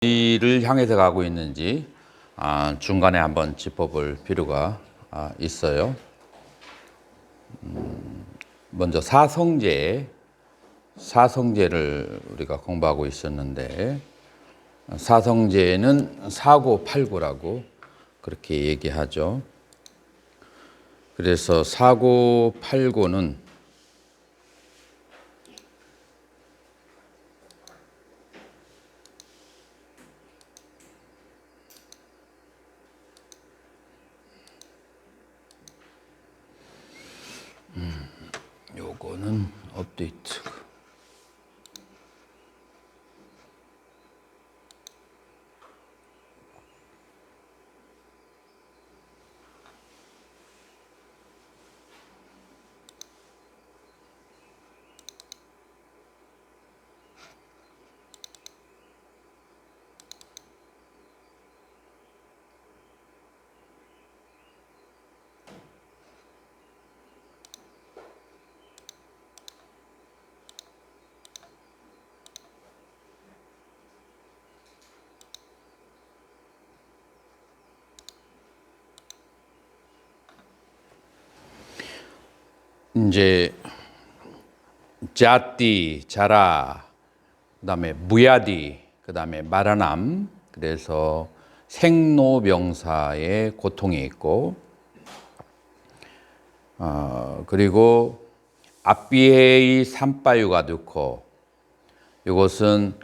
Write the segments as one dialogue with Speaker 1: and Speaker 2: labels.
Speaker 1: 어디를 향해서 가고 있는지 중간에 한번 짚어볼 필요가 있어요. 먼저 사성제를 우리가 공부하고 있었는데, 사성제는 사고팔고라고 그렇게 얘기하죠. 그래서 사고팔고는 요거는 업데이트. 이제 자띠, 자라, 그다음에 무야디, 그다음에 마라남. 그래서 생로병사의 고통이 있고, 그리고 앞비에이 삼바유가 넣고, 이것은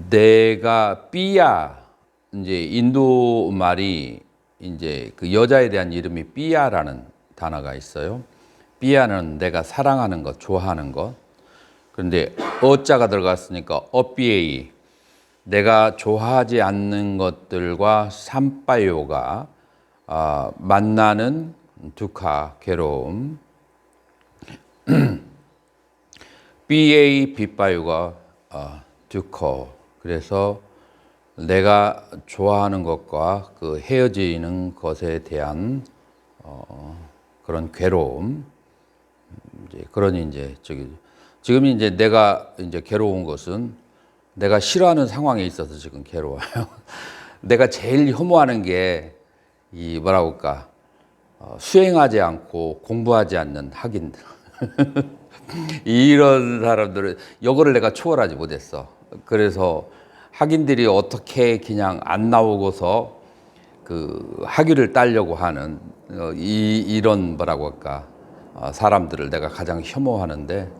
Speaker 1: 내가 삐야, 이제 인도 말이 이제 그 여자에 대한 이름이 삐야라는 단어가 있어요. 삐야는 내가 사랑하는 것, 좋아하는 것. 그런데 어자가 들어갔으니까 어삐에이, 내가 좋아하지 않는 것들과 삼바요가 만나는 두카, 괴로움. BA, 빗바요가 두커. 그래서 내가 좋아하는 것과 그 헤어지는 것에 대한 그런 괴로움. 지금 이제 내가 이제 괴로운 것은 내가 싫어하는 상황에 있어서 지금 괴로워요. 내가 제일 혐오하는 게 이 뭐라고 할까, 수행하지 않고 공부하지 않는 학인들. 이런 사람들은 이거를 내가 초월하지 못했어. 그래서 학인들이 어떻게 그냥 안 나오고서 그 학위를 따려고 하는 이런 뭐라고 할까, 사람들을 내가 가장 혐오하는데,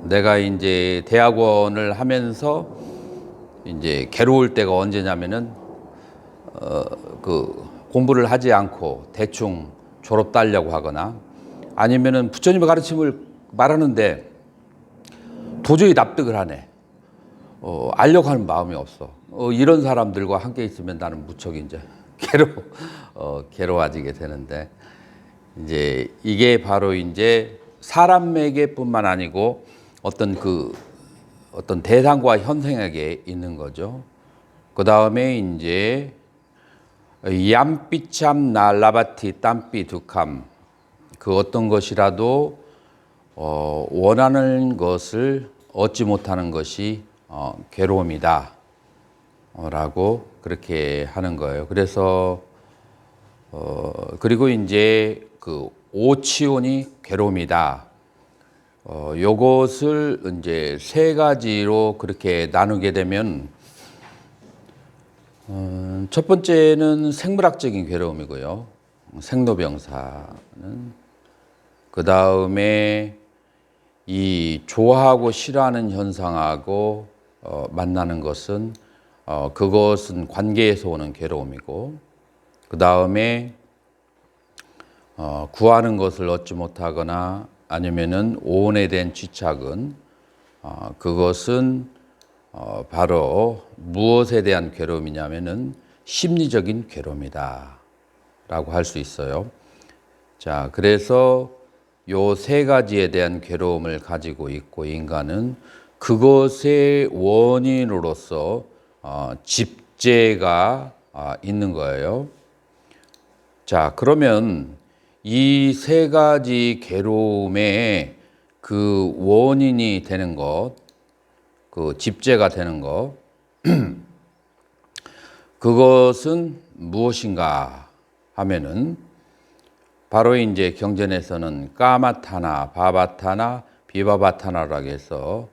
Speaker 1: 내가 이제 대학원을 하면서 이제 괴로울 때가 언제냐면은 그 공부를 하지 않고 대충 졸업 따려고 하거나, 아니면은 부처님의 가르침을 말하는데 도저히 납득을 하네. 알려고 하는 마음이 없어. 이런 사람들과 함께 있으면 나는 무척 이제 괴로워지게 되는데, 이제 이게 바로 이제 사람에게뿐만 아니고 어떤 대상과 현생에게 있는 거죠. 그 다음에 이제 얌삐참 날라바티 땀삐 두캄, 그 어떤 것이라도 원하는 것을 얻지 못하는 것이 괴로움이다 라고 그렇게 하는 거예요. 그래서 그리고 이제 그 오치온이 괴로움이다. 요것을 이제 세 가지로 그렇게 나누게 되면, 첫 번째는 생물학적인 괴로움이고요. 생로병사는. 그 다음에 이 좋아하고 싫어하는 현상하고 만나는 것은 그것은 관계에서 오는 괴로움이고, 그 다음에 구하는 것을 얻지 못하거나 아니면은 오온에 대한 집착은 그것은 바로 무엇에 대한 괴로움이냐면은 심리적인 괴로움이다 라고 할 수 있어요. 자, 그래서 요 세 가지에 대한 괴로움을 가지고 있고, 인간은 그것의 원인으로서 집재가 있는 거예요. 자, 그러면 이 세 가지 괴로움의 그 원인이 되는 것, 그 그 집재가 되는 거, 그것은 무엇인가 하면은 바로 이제 경전에서는 까마타나 바바타나 비바바타나라고 해서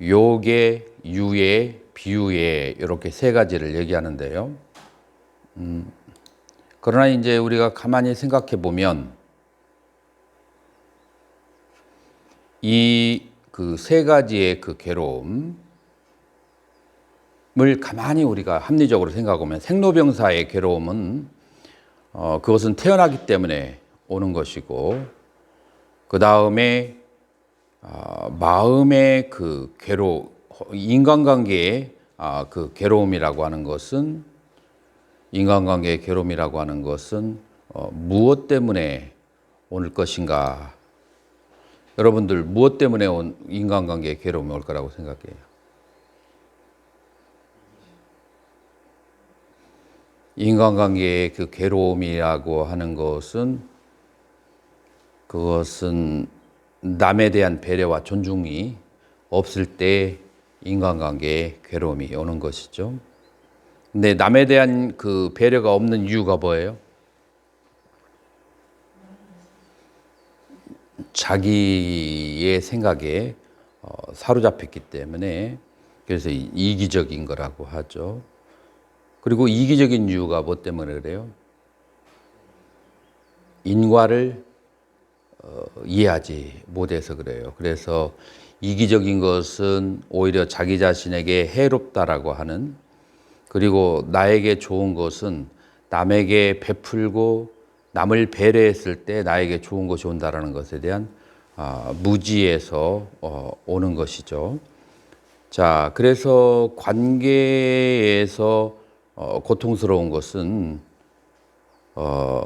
Speaker 1: 요계, 유예, 비유예 이렇게 세 가지를 얘기하는데요. 그러나 이제 우리가 가만히 생각해 보면 이 그 세 가지의 그 괴로움을 가만히 우리가 합리적으로 생각해 보면 생로병사의 괴로움은 그것은 태어나기 때문에 오는 것이고, 그 다음에 마음의 그 인간관계의 그 괴로움이라고 하는 것은 인간관계의 괴로움이라고 하는 것은 무엇 때문에 올 것인가? 여러분들 무엇 때문에 온 인간관계의 괴로움이 올 거라고 생각해요? 인간관계의 그 괴로움이라고 하는 것은 그것은 남에 대한 배려와 존중이 없을 때 인간관계에 괴로움이 오는 것이죠. 근데 남에 대한 그 배려가 없는 이유가 뭐예요? 자기의 생각에 사로잡혔기 때문에, 그래서 이기적인 거라고 하죠. 그리고 이기적인 이유가 뭐 때문에 그래요? 인과를 이해하지 못해서 그래요. 그래서 이기적인 것은 오히려 자기 자신에게 해롭다라고 하는, 그리고 나에게 좋은 것은 남에게 베풀고 남을 배려했을 때 나에게 좋은 것이 온다라는 것에 대한 무지에서 오는 것이죠. 자, 그래서 관계에서 고통스러운 것은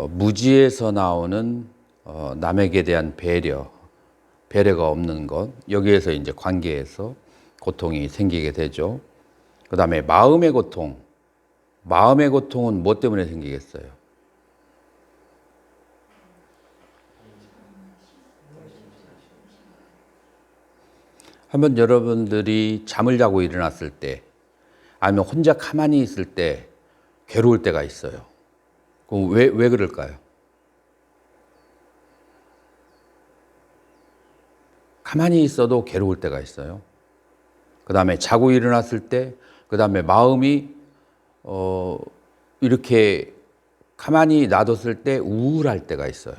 Speaker 1: 무지에서 나오는 남에게 대한 배려가 없는 것, 여기에서 이제 관계에서 고통이 생기게 되죠. 그 다음에 마음의 고통은 무엇 때문에 생기겠어요? 한번 여러분들이 잠을 자고 일어났을 때, 아니면 혼자 가만히 있을 때 괴로울 때가 있어요. 그럼 왜 그럴까요? 가만히 있어도 괴로울 때가 있어요. 그 다음에 자고 일어났을 때, 그 다음에 마음이 이렇게 가만히 놔뒀을 때 우울할 때가 있어요.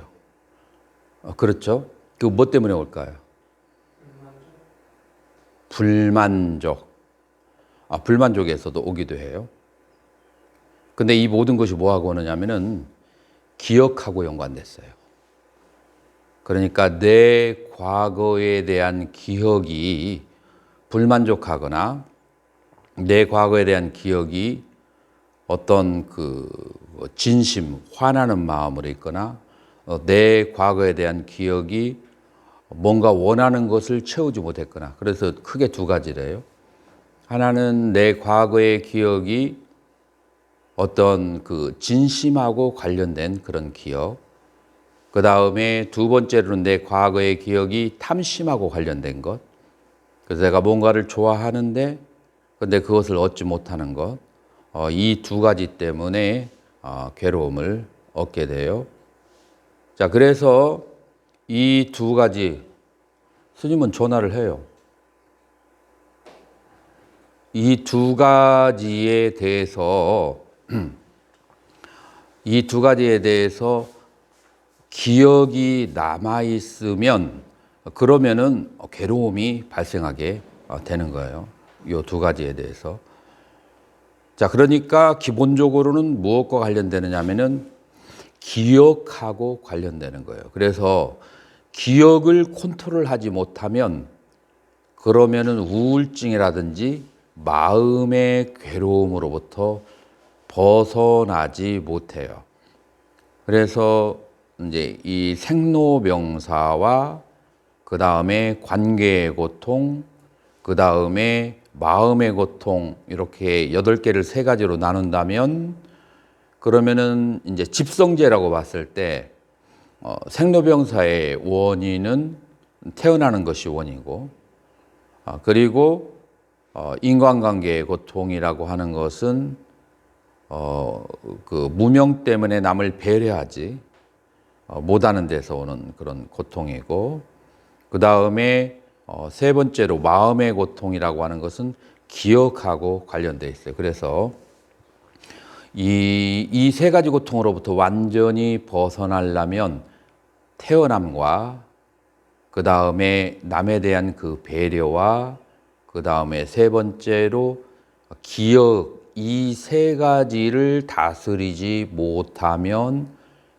Speaker 1: 그렇죠? 그 뭐 때문에 올까요? 불만족에서도 오기도 해요. 근데 이 모든 것이 뭐하고 오느냐면은 기억하고 연관됐어요. 그러니까 내 과거에 대한 기억이 불만족하거나 내 과거에 대한 기억이 어떤 그 진심, 화나는 마음으로 있거나 내 과거에 대한 기억이 뭔가 원하는 것을 채우지 못했거나, 그래서 크게 두 가지래요. 하나는 내 과거의 기억이 어떤 그 진심하고 관련된 그런 기억. 그 다음에 두 번째로는 내 과거의 기억이 탐심하고 관련된 것. 그래서 내가 뭔가를 좋아하는데 근데 그것을 얻지 못하는 것. 이 두 가지 때문에 괴로움을 얻게 돼요. 자, 그래서 이 두 가지, 스님은 전화를 해요. 이 두 가지에 대해서 기억이 남아있으면 그러면은 괴로움이 발생하게 되는 거예요. 이 두 가지에 대해서. 자, 그러니까 기본적으로는 무엇과 관련되느냐 하면은 기억하고 관련되는 거예요. 그래서 기억을 컨트롤하지 못하면 그러면은 우울증이라든지 마음의 괴로움으로부터 벗어나지 못해요. 그래서 이제 이 생로병사와 그 다음에 관계의 고통, 그 다음에 마음의 고통, 이렇게 8개를 3가지로 나눈다면 그러면은 이제 집성제라고 봤을 때 생로병사의 원인은 태어나는 것이 원이고, 그리고 인간관계의 고통이라고 하는 것은 그 무명 때문에 남을 배려하지 못하는 데서 오는 그런 고통이고, 그 다음에 세 번째로 마음의 고통이라고 하는 것은 기억하고 관련되어 있어요. 그래서 이 세 가지 고통으로부터 완전히 벗어나려면 태어남과 그 다음에 남에 대한 그 배려와 그 다음에 세 번째로 기억, 이 세 가지를 다스리지 못하면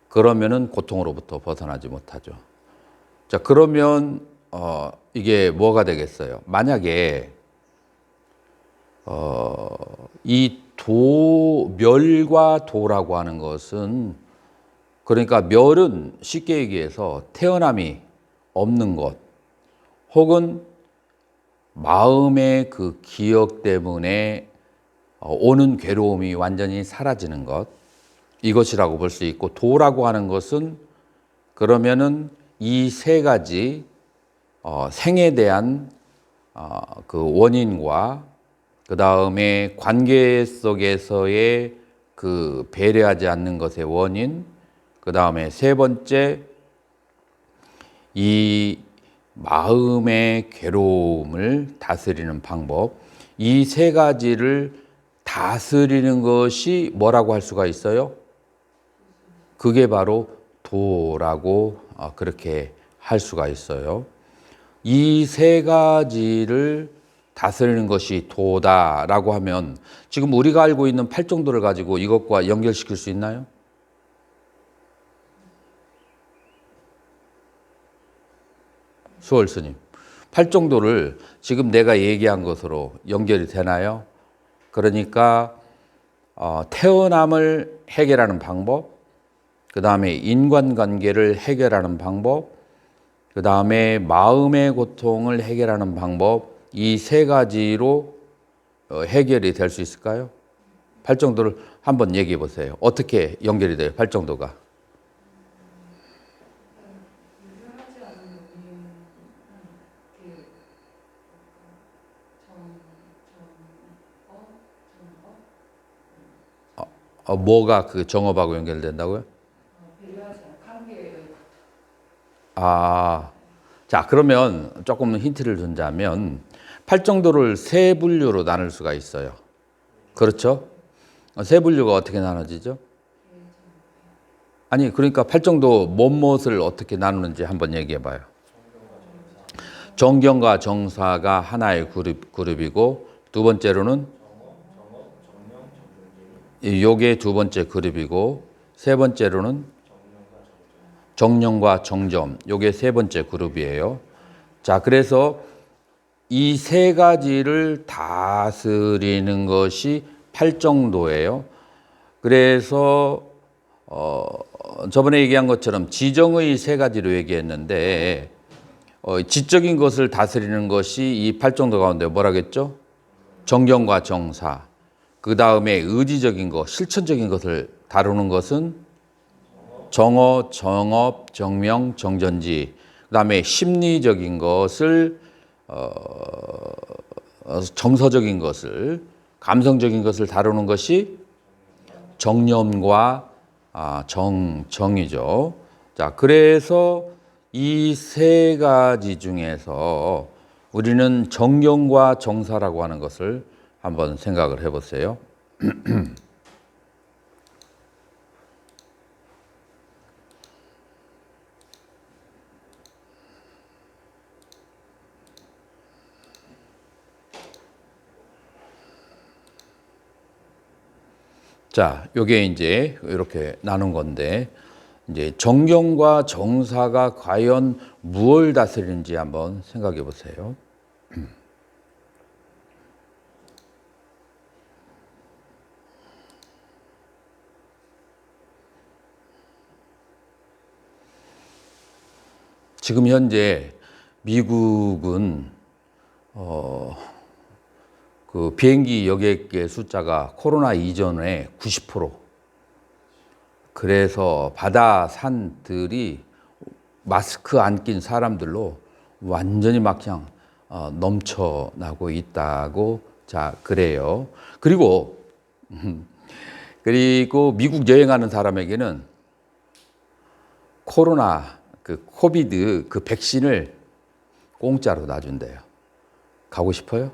Speaker 1: 그러면은 고통으로부터 벗어나지 못하죠. 자, 그러면 이게 뭐가 되겠어요? 만약에 이 멸과 도라고 하는 것은, 그러니까 멸은 쉽게 얘기해서 태어남이 없는 것, 혹은 마음의 그 기억 때문에 오는 괴로움이 완전히 사라지는 것, 이것이라고 볼 수 있고, 도라고 하는 것은 그러면은 이 세 가지 생에 대한 그 원인과 그 다음에 관계 속에서의 그 배려하지 않는 것의 원인, 그 다음에 세 번째 이 마음의 괴로움을 다스리는 방법, 이 세 가지를 다스리는 것이 뭐라고 할 수가 있어요? 그게 바로 도라고 그렇게 할 수가 있어요. 이 세 가지를 다스리는 것이 도다라고 하면 지금 우리가 알고 있는 팔정도를 가지고 이것과 연결시킬 수 있나요? 수월 스님, 팔정도를 지금 내가 얘기한 것으로 연결이 되나요? 그러니까 태어남을 해결하는 방법, 그 다음에 인간관계를 해결하는 방법, 그 다음에 마음의 고통을 해결하는 방법, 이 세 가지로 해결이 될 수 있을까요? 팔정도를 한번 얘기해 보세요. 어떻게 연결이 돼요, 팔정도가? 뭐가 그 정업하고 연결된다고요? 자, 그러면 조금 힌트를 준다면 팔정도를 세 분류로 나눌 수가 있어요. 그렇죠? 세 분류가 어떻게 나눠지죠? 아니, 그러니까 팔정도 무엇을 어떻게 나누는지 한번 얘기해 봐요. 정경과 정사가 하나의 그룹이고, 두 번째로는 요게 두 번째 그룹이고, 세 번째로는 정령과 정점, 요게 세 번째 그룹이에요. 자, 그래서 이 세 가지를 다스리는 것이 팔정도예요. 그래서 저번에 얘기한 것처럼 지정의 세 가지로 얘기했는데, 지적인 것을 다스리는 것이 이 팔정도 가운데 뭐라겠죠? 정경과 정사. 그 다음에 의지적인 것, 실천적인 것을 다루는 것은 정어, 정업, 정명, 정전지. 그 다음에 심리적인 것을 정서적인 것을, 감성적인 것을 다루는 것이 정념과 정이죠. 자, 그래서 이 세 가지 중에서 우리는 정경과 정사라고 하는 것을 한번 생각을 해보세요. 자, 요게 이제 이렇게 나눈 건데, 이제 정경과 정사가 과연 무엇을 다스리는지 한번 생각해 보세요. 지금 현재 미국은 그 비행기 여객의 숫자가 코로나 이전에 90%. 그래서 바다 산들이 마스크 안 낀 사람들로 완전히 막 그냥 넘쳐나고 있다고 자, 그래요. 그리고 미국 여행하는 사람에게는 코로나 그 코비드 그 백신을 공짜로 놔준대요. 가고 싶어요?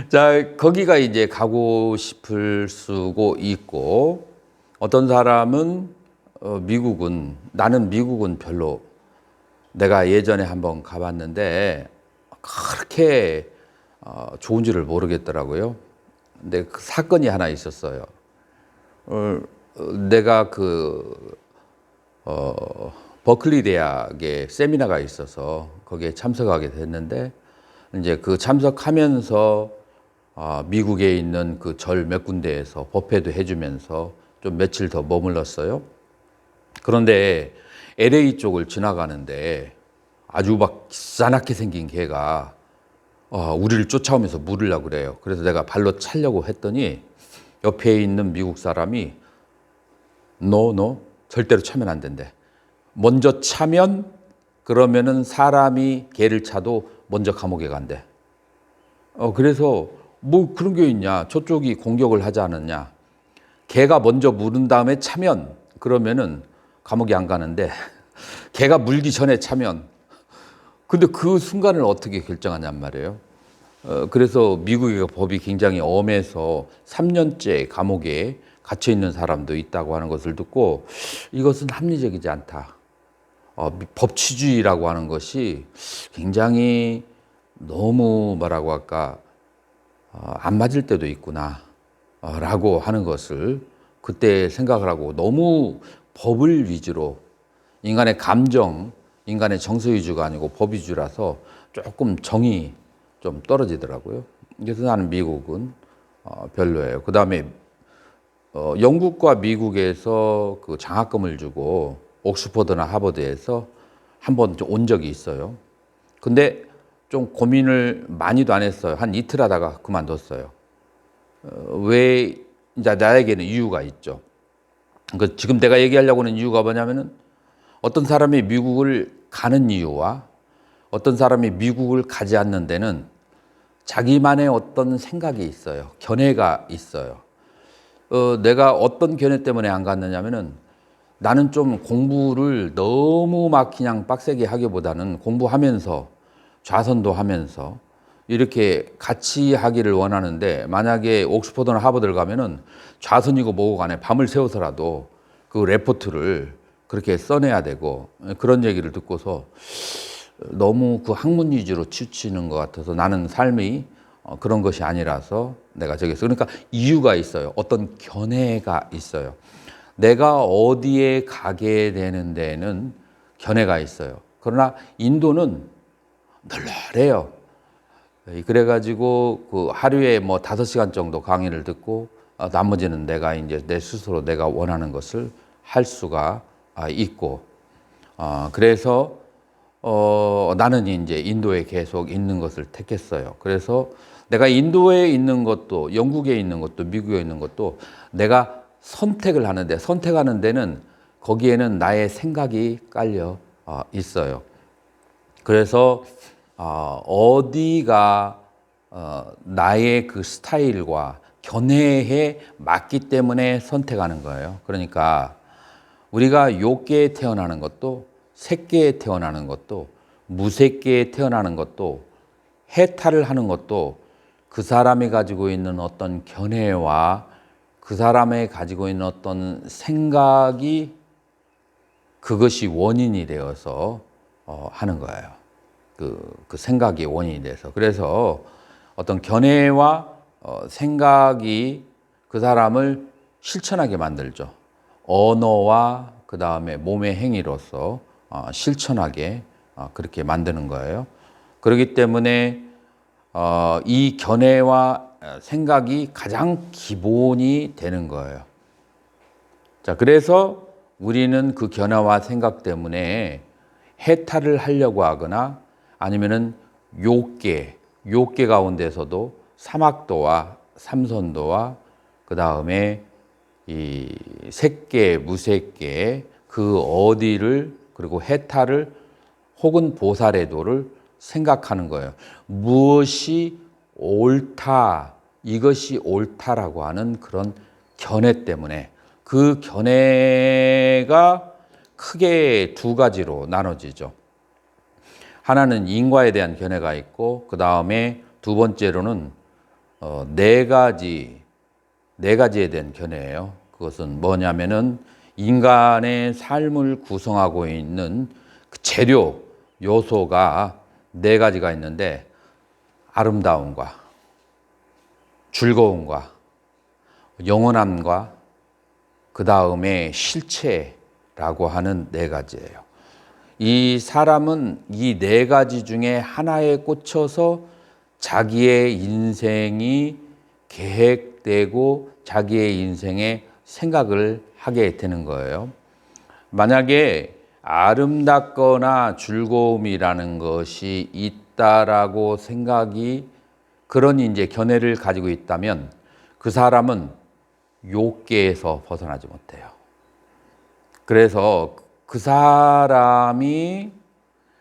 Speaker 1: 자, 거기가 이제 가고 싶을 수고 있고, 어떤 사람은 나는 미국은 별로, 내가 예전에 한번 가봤는데 그렇게 좋은 줄을 모르겠더라고요. 근데 그 사건이 하나 있었어요. 내가 버클리 대학에 세미나가 있어서 거기에 참석하게 됐는데, 이제 그 참석하면서 미국에 있는 그 절 몇 군데에서 법회도 해주면서 좀 며칠 더 머물렀어요. 그런데 LA 쪽을 지나가는데 아주 막 싸납게 생긴 개가 우리를 쫓아오면서 물으려고 그래요. 그래서 내가 발로 차려고 했더니 옆에 있는 미국 사람이 너 절대로 차면 안 된대. 먼저 차면 그러면은 사람이 개를 차도 먼저 감옥에 간대. 그래서 뭐 그런 게 있냐. 저쪽이 공격을 하지 않았냐. 개가 먼저 물은 다음에 차면 그러면은 감옥에 안 가는데 개가 물기 전에 차면, 근데 그 순간을 어떻게 결정하냔 말이에요. 그래서 미국의 법이 굉장히 엄해서 3년째 감옥에 갇혀 있는 사람도 있다고 하는 것을 듣고 이것은 합리적이지 않다. 법치주의라고 하는 것이 굉장히 너무 뭐라고 할까, 안 맞을 때도 있구나 라고 하는 것을 그때 생각을 하고, 너무 법을 위주로 인간의 감정, 인간의 정서 위주가 아니고 법 위주라서 조금 정이 좀 떨어지더라고요. 그래서 나는 미국은 별로예요. 그 다음에 영국과 미국에서 그 장학금을 주고 옥스퍼드나 하버드에서 한번 온 적이 있어요. 근데 좀 고민을 많이도 안 했어요. 한 이틀 하다가 그만뒀어요. 왜, 이제 나에게는 이유가 있죠. 지금 내가 얘기하려고 하는 이유가 뭐냐면은, 어떤 사람이 미국을 가는 이유와 어떤 사람이 미국을 가지 않는 데는 자기만의 어떤 생각이 있어요. 견해가 있어요. 내가 어떤 견해 때문에 안 갔느냐면은, 나는 좀 공부를 너무 막 그냥 빡세게 하기보다는 공부하면서 좌선도 하면서 이렇게 같이 하기를 원하는데, 만약에 옥스퍼드나 하버드를 가면은 좌선이고 뭐고 간에 밤을 새워서라도 그 레포트를 그렇게 써내야 되고, 그런 얘기를 듣고서 너무 그 학문 위주로 치우치는 것 같아서 나는 삶이 그런 것이 아니라서 내가 저기서, 그러니까 이유가 있어요. 어떤 견해가 있어요. 내가 어디에 가게 되는 데는 견해가 있어요. 그러나 인도는 널널해요. 그래가지고 그 하루에 뭐 5시간 정도 강의를 듣고 나머지는 내가 이제 내 스스로 내가 원하는 것을 할 수가 있고, 그래서 나는 이제 인도에 계속 있는 것을 택했어요. 그래서 내가 인도에 있는 것도, 영국에 있는 것도, 미국에 있는 것도 내가 선택을 하는데, 선택하는 데는 거기에는 나의 생각이 깔려 있어요. 그래서 어디가 나의 그 스타일과 견해에 맞기 때문에 선택하는 거예요. 그러니까 우리가 욥계에 태어나는 것도, 새끼에 태어나는 것도, 무새끼에 태어나는 것도, 해탈을 하는 것도 그 사람이 가지고 있는 어떤 견해와 그 사람이 가지고 있는 어떤 생각이, 그것이 원인이 되어서 하는 거예요. 그 생각이 원인이 돼서. 그래서 어떤 견해와 생각이 그 사람을 실천하게 만들죠. 언어와 그 다음에 몸의 행위로서 실천하게 그렇게 만드는 거예요. 그렇기 때문에 이 견해와 생각이 가장 기본이 되는 거예요. 자, 그래서 우리는 그 견해와 생각 때문에 해탈을 하려고 하거나, 아니면은 욥계 가운데서도 사막도와 삼선도와 그 다음에 이 색계, 무색계 그 어디를, 그리고 해탈을 혹은 보살의 도를 생각하는 거예요. 무엇이 옳다, 이것이 옳다라고 하는 그런 견해 때문에 그 견해가 크게 두 가지로 나눠지죠. 하나는 인과에 대한 견해가 있고 그 다음에 두 번째로는 네 가지에 대한 견해예요. 그것은 뭐냐면은 인간의 삶을 구성하고 있는 그 재료 요소가 네 가지가 있는데 아름다움과 즐거움과 영원함과 그 다음에 실체라고 하는 네 가지예요. 이 사람은 이 네 가지 중에 하나에 꽂혀서 자기의 인생이 계획되고 자기의 인생에 생각을 하게 되는 거예요. 만약에 아름답거나 즐거움이라는 것이 있다라고 생각이 그런 이제 견해를 가지고 있다면 그 사람은 욕계에서 벗어나지 못해요. 그래서 그 사람이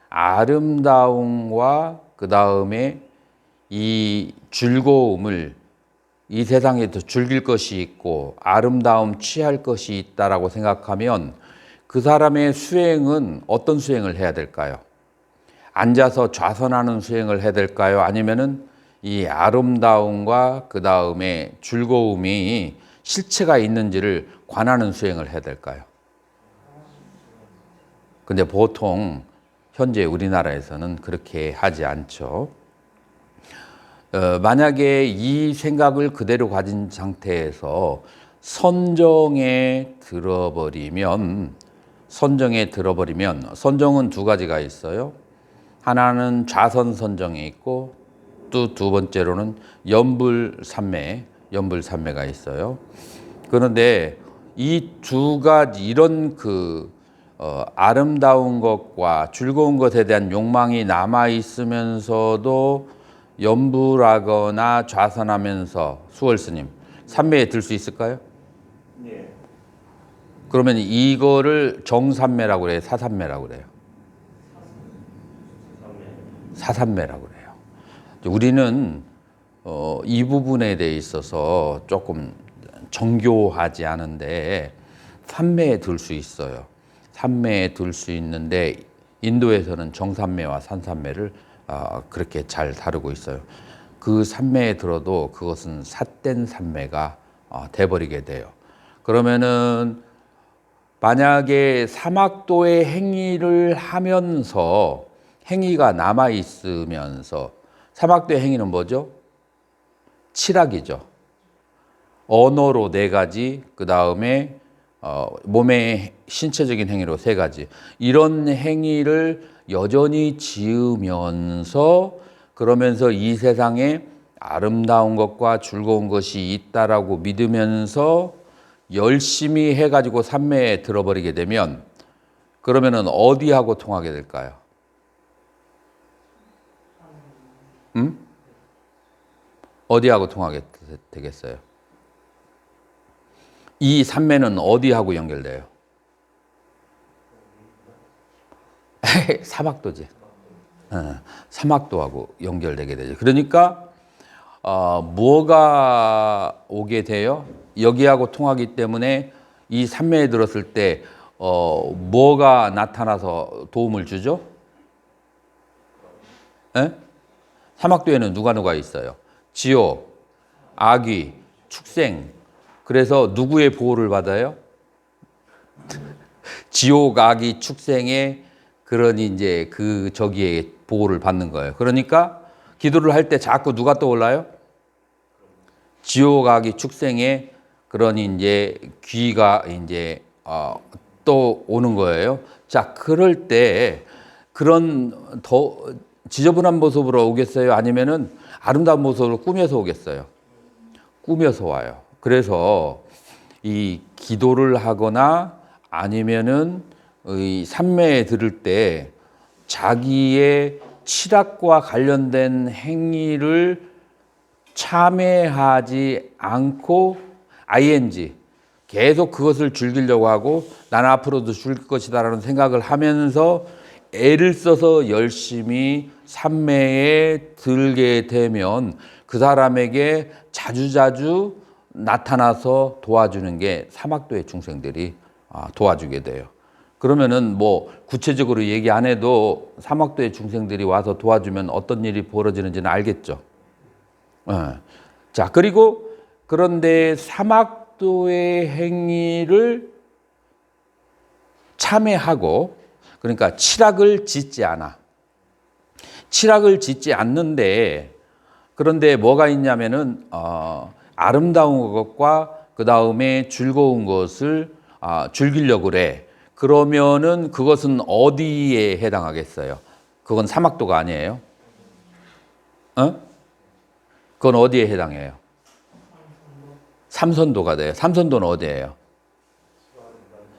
Speaker 1: 아름다움과 그 다음에 이 즐거움을 이 세상에도 즐길 것이 있고 아름다움 취할 것이 있다라고 생각하면 그 사람의 수행은 어떤 수행을 해야 될까요? 앉아서 좌선하는 수행을 해야 될까요? 아니면은 이 아름다움과 그 다음에 즐거움이 실체가 있는지를 관하는 수행을 해야 될까요? 근데 보통 현재 우리나라에서는 그렇게 하지 않죠. 만약에 이 생각을 그대로 가진 상태에서 선정에 들어버리면 선정은 두 가지가 있어요. 하나는 좌선 선정에 있고 또 두 번째로는 연불산매가 있어요. 그런데 이 두 가지 이런 아름다운 것과 즐거운 것에 대한 욕망이 남아 있으면서도 연불하거나 좌선하면서 수월스님 산매에 들 수 있을까요? 네. 그러면 이거를 정산매라고 그래요? 사산매라고 그래요? 사산매라고 그래요. 우리는 이 부분에 대해 있어서 조금 정교하지 않은데 산매에 들 수 있어요. 산매에 들 수 있는데 인도에서는 정산매와 산산매를 그렇게 잘 다루고 있어요. 그 산매에 들어도 그것은 삿된 산매가 돼버리게 돼요. 그러면은 만약에 사막도의 행위를 하면서 행위가 남아 있으면서 사막도의 행위는 뭐죠? 칠학이죠. 언어로 네 가지, 그 다음에 몸의 신체적인 행위로 세 가지. 이런 행위를 여전히 지으면서 그러면서 이 세상에 아름다운 것과 즐거운 것이 있다라고 믿으면서 열심히 해가지고 산매에 들어버리게 되면 그러면은 어디하고 통하게 될까요? 어디하고 통하게 되겠어요? 이 산매는 어디하고 연결돼요? 사막도지. 사막도하고 연결되게 되죠. 그러니까 뭐가 오게 돼요? 여기하고 통하기 때문에 이 산매에 들었을 때 뭐가 나타나서 도움을 주죠? 에? 사막도에는 누가 있어요? 지오, 아귀, 축생. 그래서 누구의 보호를 받아요? 지옥, 아귀, 축생의 그런 이제 저기에 보호를 받는 거예요. 그러니까 기도를 할 때 자꾸 누가 떠올라요? 지옥, 아귀, 축생의 그런 이제 귀가 이제 또 오는 거예요. 자, 그럴 때 그런 더 지저분한 모습으로 오겠어요? 아니면은 아름다운 모습으로 꾸며서 오겠어요? 꾸며서 와요. 그래서 이 기도를 하거나 아니면은 이 산매에 들을 때 자기의 칠학과 관련된 행위를 참회하지 않고 ing 계속 그것을 즐기려고 하고 나는 앞으로도 즐길 것이다라는 생각을 하면서 애를 써서 열심히 산매에 들게 되면 그 사람에게 자주자주 나타나서 도와주는 게 사막도의 중생들이 도와주게 돼요. 그러면은 뭐 구체적으로 얘기 안 해도 사막도의 중생들이 와서 도와주면 어떤 일이 벌어지는지는 알겠죠. 자, 그리고 그런데 사막도의 행위를 참회하고, 그러니까 칠악을 짓지 않아. 칠악을 짓지 않는데, 그런데 뭐가 있냐면은 아름다운 것과 그 다음에 즐거운 것을 즐기려고 그래. 그러면은 그것은 어디에 해당하겠어요? 그건 사막도가 아니에요. 그건 어디에 해당해요? 삼선도가 돼요. 삼선도는 어디예요?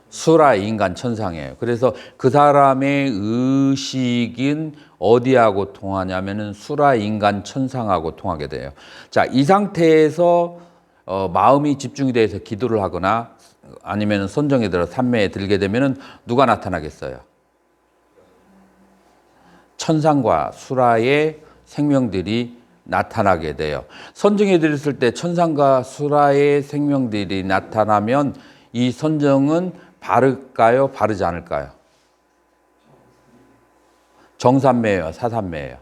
Speaker 1: 수라, 인간, 천상이에요. 그래서 그 사람의 의식인 어디하고 통하냐면은 수라, 인간, 천상하고 통하게 돼요. 자, 이 상태에서 마음이 집중이 돼서 기도를 하거나 아니면 선정에 들어 삼매에 들게 되면은 누가 나타나겠어요? 천상과 수라의 생명들이 나타나게 돼요. 선정에 들었을 때 천상과 수라의 생명들이 나타나면 이 선정은 바를까요? 바르지 않을까요? 정삼매예요? 사삼매예요?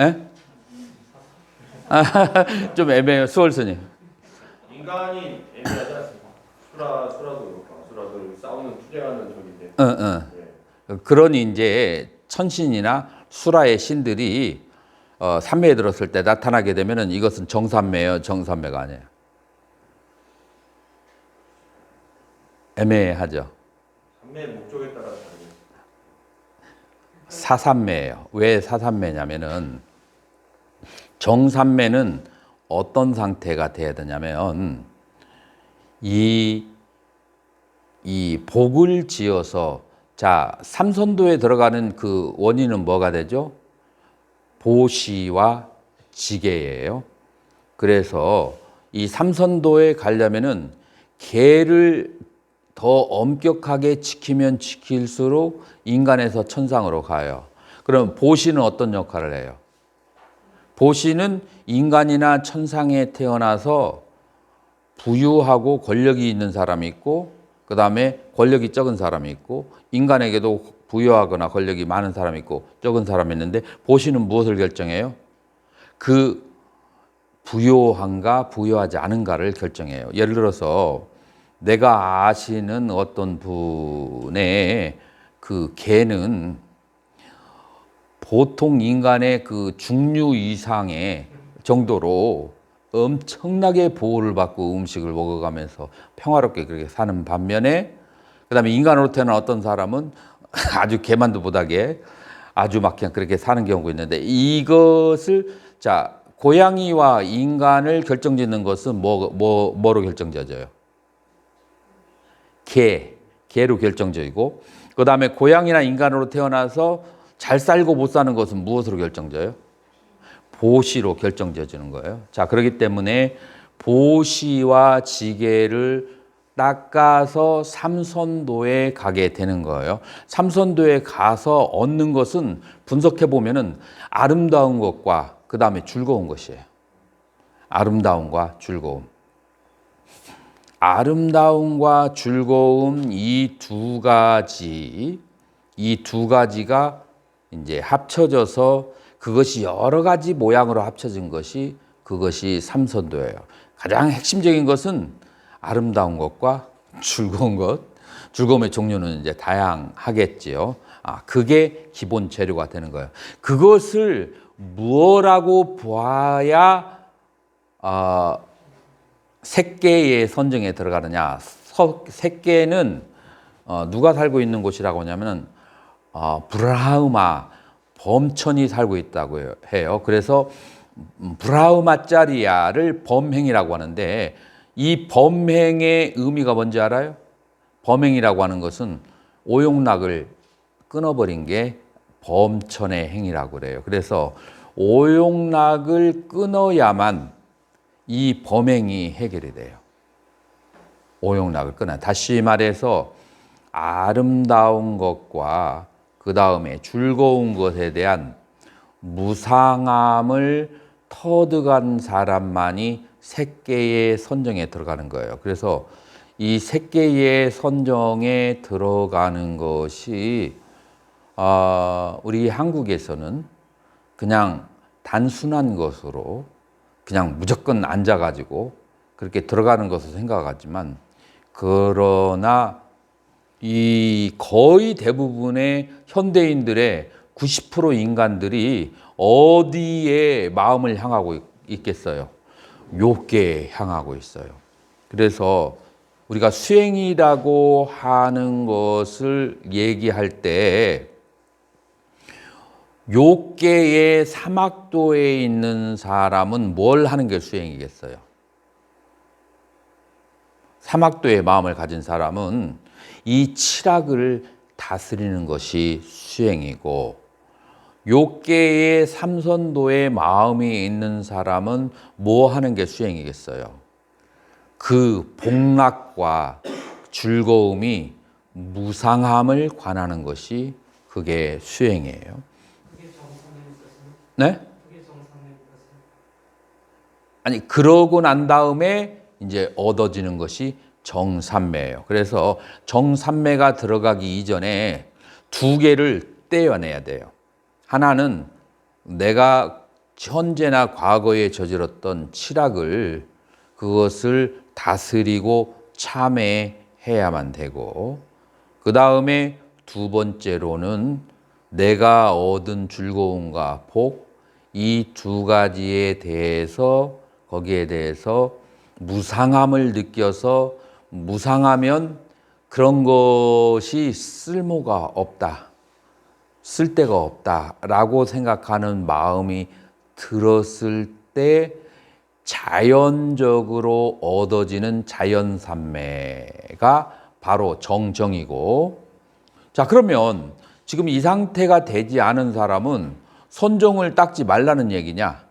Speaker 1: 예? 좀 애매해요. 수월스님.
Speaker 2: 인간이 애매하지 않습니까? 수라도 그렇고 아수라도 싸우는 투쟁하는 적인데. 네.
Speaker 1: 그러니 이제 천신이나 수라의 신들이 삼매에 들었을 때 나타나게 되면은 이것은 정삼매예요? 정삼매가 아니에요? 애매하죠.
Speaker 2: 삼매의 목적에 따라 다르겠습니다.
Speaker 1: 사삼매예요. 왜 사삼매냐면은 정삼매는 어떤 상태가 돼야 되냐면 이 복을 지어서, 자, 삼선도에 들어가는 그 원인은 뭐가 되죠? 보시와 지계예요. 그래서 이 삼선도에 가려면은 계를 더 엄격하게 지키면 지킬수록 인간에서 천상으로 가요. 그럼 보시는 어떤 역할을 해요? 보시는 인간이나 천상에 태어나서 부유하고 권력이 있는 사람이 있고, 그 다음에 권력이 적은 사람이 있고, 인간에게도 부유하거나 권력이 많은 사람이 있고 적은 사람이 있는데, 보시는 무엇을 결정해요? 그 부유한가 부유하지 않은가를 결정해요. 예를 들어서 내가 아시는 어떤 분의 그 개는 보통 인간의 그 중류 이상의 정도로 엄청나게 보호를 받고 음식을 먹어가면서 평화롭게 그렇게 사는 반면에, 그 다음에 인간으로 태어난 어떤 사람은 아주 개만도 못하게 아주 막 그냥 그렇게 사는 경우가 있는데, 이것을, 자, 고양이와 인간을 결정짓는 것은 뭐로 결정져져요? 개로 결정져이고, 그 다음에 고양이나 인간으로 태어나서 잘 살고 못 사는 것은 무엇으로 결정져요? 보시로 결정져지는 거예요. 자, 그렇기 때문에 보시와 지계를 닦아서 삼선도에 가게 되는 거예요. 삼선도에 가서 얻는 것은 분석해 보면은 아름다운 것과 그 다음에 즐거운 것이에요. 아름다움과 즐거움. 아름다움과 즐거움 이 두 가지가 이제 합쳐져서 그것이 여러 가지 모양으로 합쳐진 것이 그것이 삼선도예요. 가장 핵심적인 것은 아름다운 것과 즐거운 것. 즐거움의 종류는 이제 다양하겠지요. 그게 기본 재료가 되는 거예요. 그것을 무엇라고 보아야 색계의 선정에 들어가느냐. 색계는 누가 살고 있는 곳이라고 하냐면 브라흐마 범천이 살고 있다고 해요. 그래서 브라흐마짜리야를 범행이라고 하는데, 이 범행의 의미가 뭔지 알아요? 범행이라고 하는 것은 오용락을 끊어버린 게 범천의 행위라고 그래요. 그래서 오용락을 끊어야만 이 범행이 해결이 돼요. 오용락을 끊어야. 다시 말해서 아름다운 것과 그 다음에 즐거운 것에 대한 무상함을 터득한 사람만이 색계의 선정에 들어가는 거예요. 그래서 이 색계의 선정에 들어가는 것이 우리 한국에서는 그냥 단순한 것으로 그냥 무조건 앉아가지고 그렇게 들어가는 것을 생각하지만, 그러나 이 거의 대부분의 현대인들의 90% 인간들이 어디에 마음을 향하고 있겠어요? 욕계에 향하고 있어요. 그래서 우리가 수행이라고 하는 것을 얘기할 때 욕계의 사막도에 있는 사람은 뭘 하는 게 수행이겠어요? 사막도의 마음을 가진 사람은 이 칠악을 다스리는 것이 수행이고, 욕계의 삼선도의 마음이 있는 사람은 뭐 하는 게 수행이겠어요? 그 복락과 즐거움이 무상함을 관하는 것이 그게 수행이에요. 네? 아니, 그러고 난 다음에 이제 얻어지는 것이 정삼매예요. 그래서 정삼매가 들어가기 이전에 두 개를 떼어내야 돼요. 하나는 내가 현재나 과거에 저질렀던 칠악을, 그것을 다스리고 참회해야만 되고, 그 다음에 두 번째로는 내가 얻은 즐거움과 복, 이 두 가지에 대해서, 거기에 대해서 무상함을 느껴서, 무상하면 그런 것이 쓸모가 없다, 쓸데가 없다라고 생각하는 마음이 들었을 때 자연적으로 얻어지는 자연산매가 바로 정정이고, 자, 그러면 지금 이 상태가 되지 않은 사람은 선정을 닦지 말라는 얘기냐?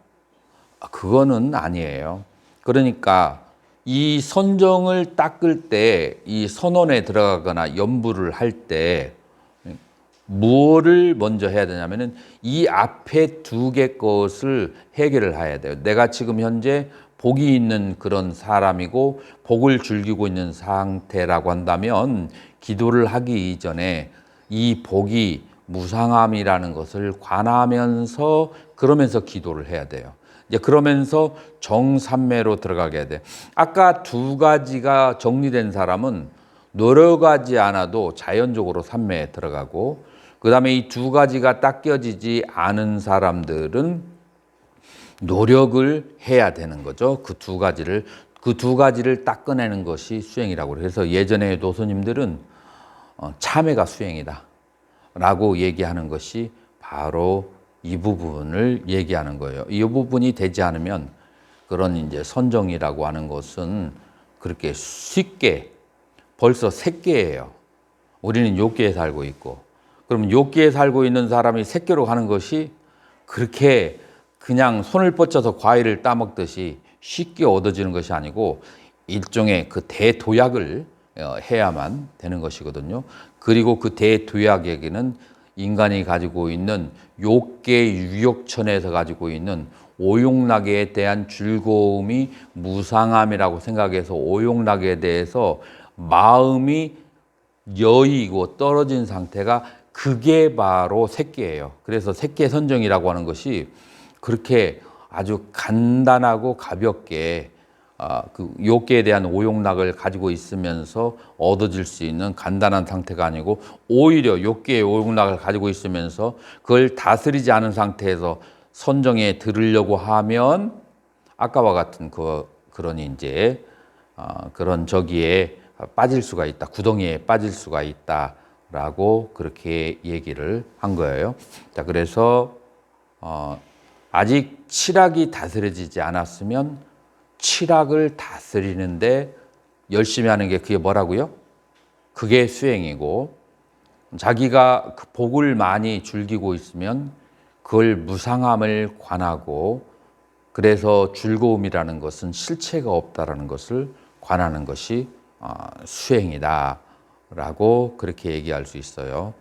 Speaker 1: 그거는 아니에요. 그러니까 이 선정을 닦을 때, 이 선원에 들어가거나 연부를 할 때 뭐를 먼저 해야 되냐면은 이 앞에 두 개 것을 해결을 해야 돼요. 내가 지금 현재 복이 있는 그런 사람이고 복을 즐기고 있는 상태라고 한다면, 기도를 하기 이전에 이 복이 무상함이라는 것을 관하면서, 그러면서 기도를 해야 돼요. 이제 그러면서 정삼매로 들어가게 해야 돼. 아까 두 가지가 정리된 사람은 노력하지 않아도 자연적으로 삼매에 들어가고, 그 다음에 이 두 가지가 닦여지지 않은 사람들은 노력을 해야 되는 거죠. 그 두 가지를 닦아내는 것이 수행이라고 그래서 예전에 도스님들은 참회가 수행이다 라고 얘기하는 것이 바로 이 부분을 얘기하는 거예요. 이 부분이 되지 않으면 그런 이제 선정이라고 하는 것은 그렇게 쉽게, 벌써 색계예요. 우리는 욕계에 살고 있고, 그럼 욕계에 살고 있는 사람이 색계로 가는 것이 그렇게 그냥 손을 뻗쳐서 과일을 따먹듯이 쉽게 얻어지는 것이 아니고 일종의 그 대도약을 해야만 되는 것이거든요. 그리고 그 대도약에게는 인간이 가지고 있는 욕계 유욕천에서 가지고 있는 오욕락에 대한 즐거움이 무상함이라고 생각해서 오욕락에 대해서 마음이 여의고 떨어진 상태가, 그게 바로 색계예요. 그래서 색계 선정이라고 하는 것이 그렇게 아주 간단하고 가볍게 그 욕계에 대한 오욕락을 가지고 있으면서 얻어질 수 있는 간단한 상태가 아니고, 오히려 욕계의 오욕락을 가지고 있으면서 그걸 다스리지 않은 상태에서 선정에 들으려고 하면 아까와 같은 그런 이제 그런 저기에 빠질 수가 있다, 구덩이에 빠질 수가 있다라고 그렇게 얘기를 한 거예요. 자, 그래서 아직 칠악이 다스려지지 않았으면 칠악을 다스리는데 열심히 하는 게 그게 뭐라고요? 그게 수행이고, 자기가 그 복을 많이 즐기고 있으면 그걸 무상함을 관하고, 그래서 즐거움이라는 것은 실체가 없다라는 것을 관하는 것이 수행이다 라고 그렇게 얘기할 수 있어요.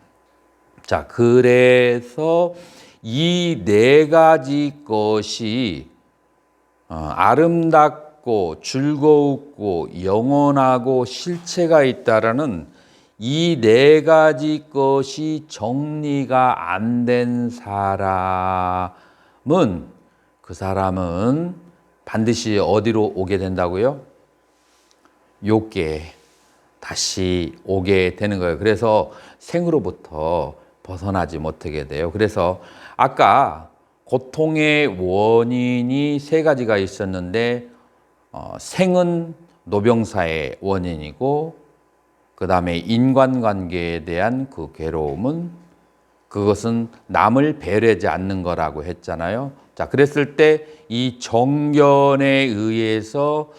Speaker 1: 자, 그래서 이 네 가지 것이 아름답고 즐거웠고 영원하고 실체가 있다라는 이 네 가지 것이 정리가 안 된 사람은 그 사람은 반드시 어디로 오게 된다고요? 욕계에 다시 오게 되는 거예요. 그래서 생으로부터 벗어나지 못하게 돼요. 그래서 아까 고통의 원인이 세 가지가 있었는데 생은 노병사의 원인이고 그 다음에 인간관계에 대한 그 괴로움은 그것은 남을 배려하지 않는 거라고 했잖아요. 자, 그랬을 때 이 정견에 의해서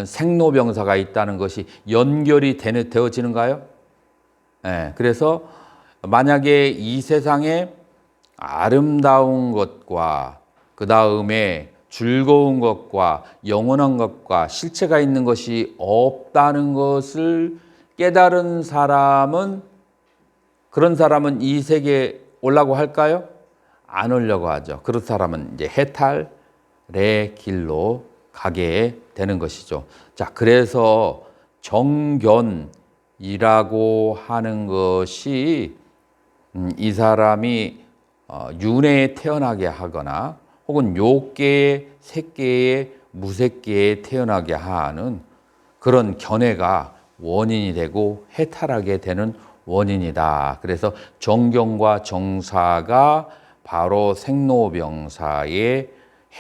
Speaker 1: 생로병사가 있다는 것이 연결이 되어지는가요? 네, 그래서 만약에 이 세상에 아름다운 것과 그 다음에 즐거운 것과 영원한 것과 실체가 있는 것이 없다는 것을 깨달은 사람은 그런 사람은 이 세계에 오려고 할까요? 안 오려고 하죠. 그런 사람은 이제 해탈의 길로 가게 되는 것이죠. 자, 그래서 정견이라고 하는 것이 이 사람이 윤회에 태어나게 하거나 혹은 욕계에 색계에 무색계에 태어나게 하는 그런 견해가 원인이 되고 해탈하게 되는 원인이다. 그래서 정견과 정사가 바로 생로병사의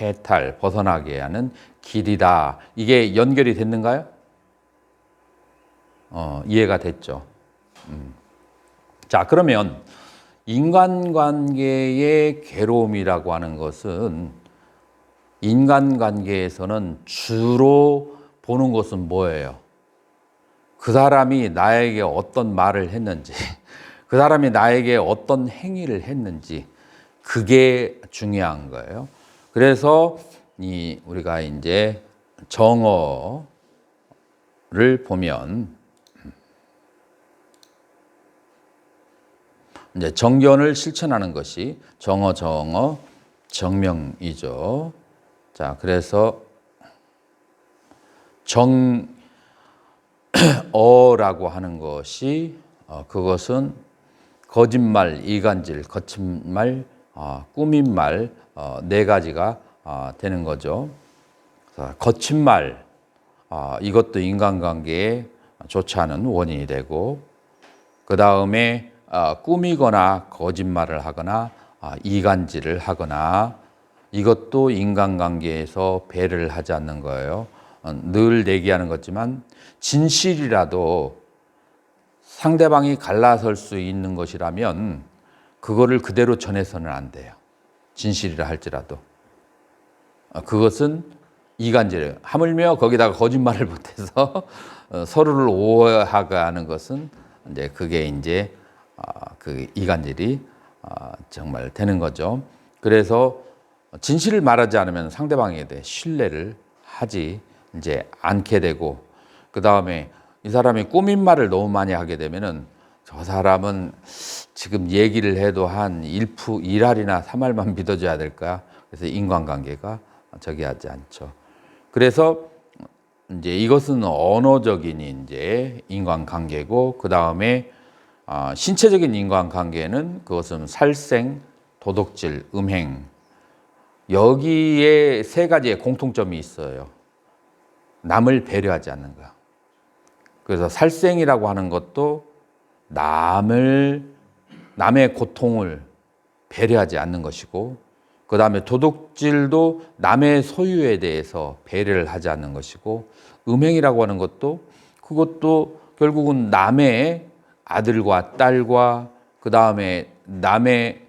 Speaker 1: 해탈, 벗어나게 하는 길이다. 이게 연결이 됐는가요? 이해가 됐죠. 자, 그러면 인간관계의 괴로움이라고 하는 것은 인간관계에서는 주로 보는 것은 뭐예요? 그 사람이 나에게 어떤 말을 했는지, 그 사람이 나에게 어떤 행위를 했는지, 그게 중요한 거예요. 그래서 우리가 이제 정어를 보면 이제 정견을 실천하는 것이 정명이죠. 자, 그래서 정어라고 하는 것이 그것은 거짓말, 이간질, 거짓말, 꾸민말 네 가지가 되는 거죠. 거짓말 이것도 인간관계에 좋지 않은 원인이 되고 그 다음에 꾸미거나 거짓말을 하거나 이간질을 하거나 이것도 인간관계에서 배려를 하지 않는 거예요. 늘 얘기하는 거지만 진실이라도 상대방이 갈라설 수 있는 것이라면 그거를 그대로 전해서는 안 돼요. 진실이라 할지라도. 그것은 이간질이에요. 하물며 거기다가 거짓말을 못해서 서로를 오해하게 하는 것은 이제 그게 이제 그 이간질이 정말 되는 거죠. 그래서 진실을 말하지 않으면 상대방에 대해 신뢰를 하지 이제 않게 되고 그 다음에 이 사람이 꾸민 말을 너무 많이 하게 되면은 저 사람은 지금 얘기를 해도 한 1알이나 3알만 믿어줘야 될까? 그래서 인간관계가 저기 하지 않죠. 그래서 이제 이것은 언어적인 이제 인간관계고 그 다음에 신체적인 인간관계는 그것은 살생, 도둑질, 음행 여기에 세 가지의 공통점이 있어요. 남을 배려하지 않는 거야. 그래서 살생이라고 하는 것도 남의 고통을 배려하지 않는 것이고 그 다음에 도둑질도 남의 소유에 대해서 배려를 하지 않는 것이고 음행이라고 하는 것도 그것도 결국은 남의 아들과 딸과 그 다음에 남의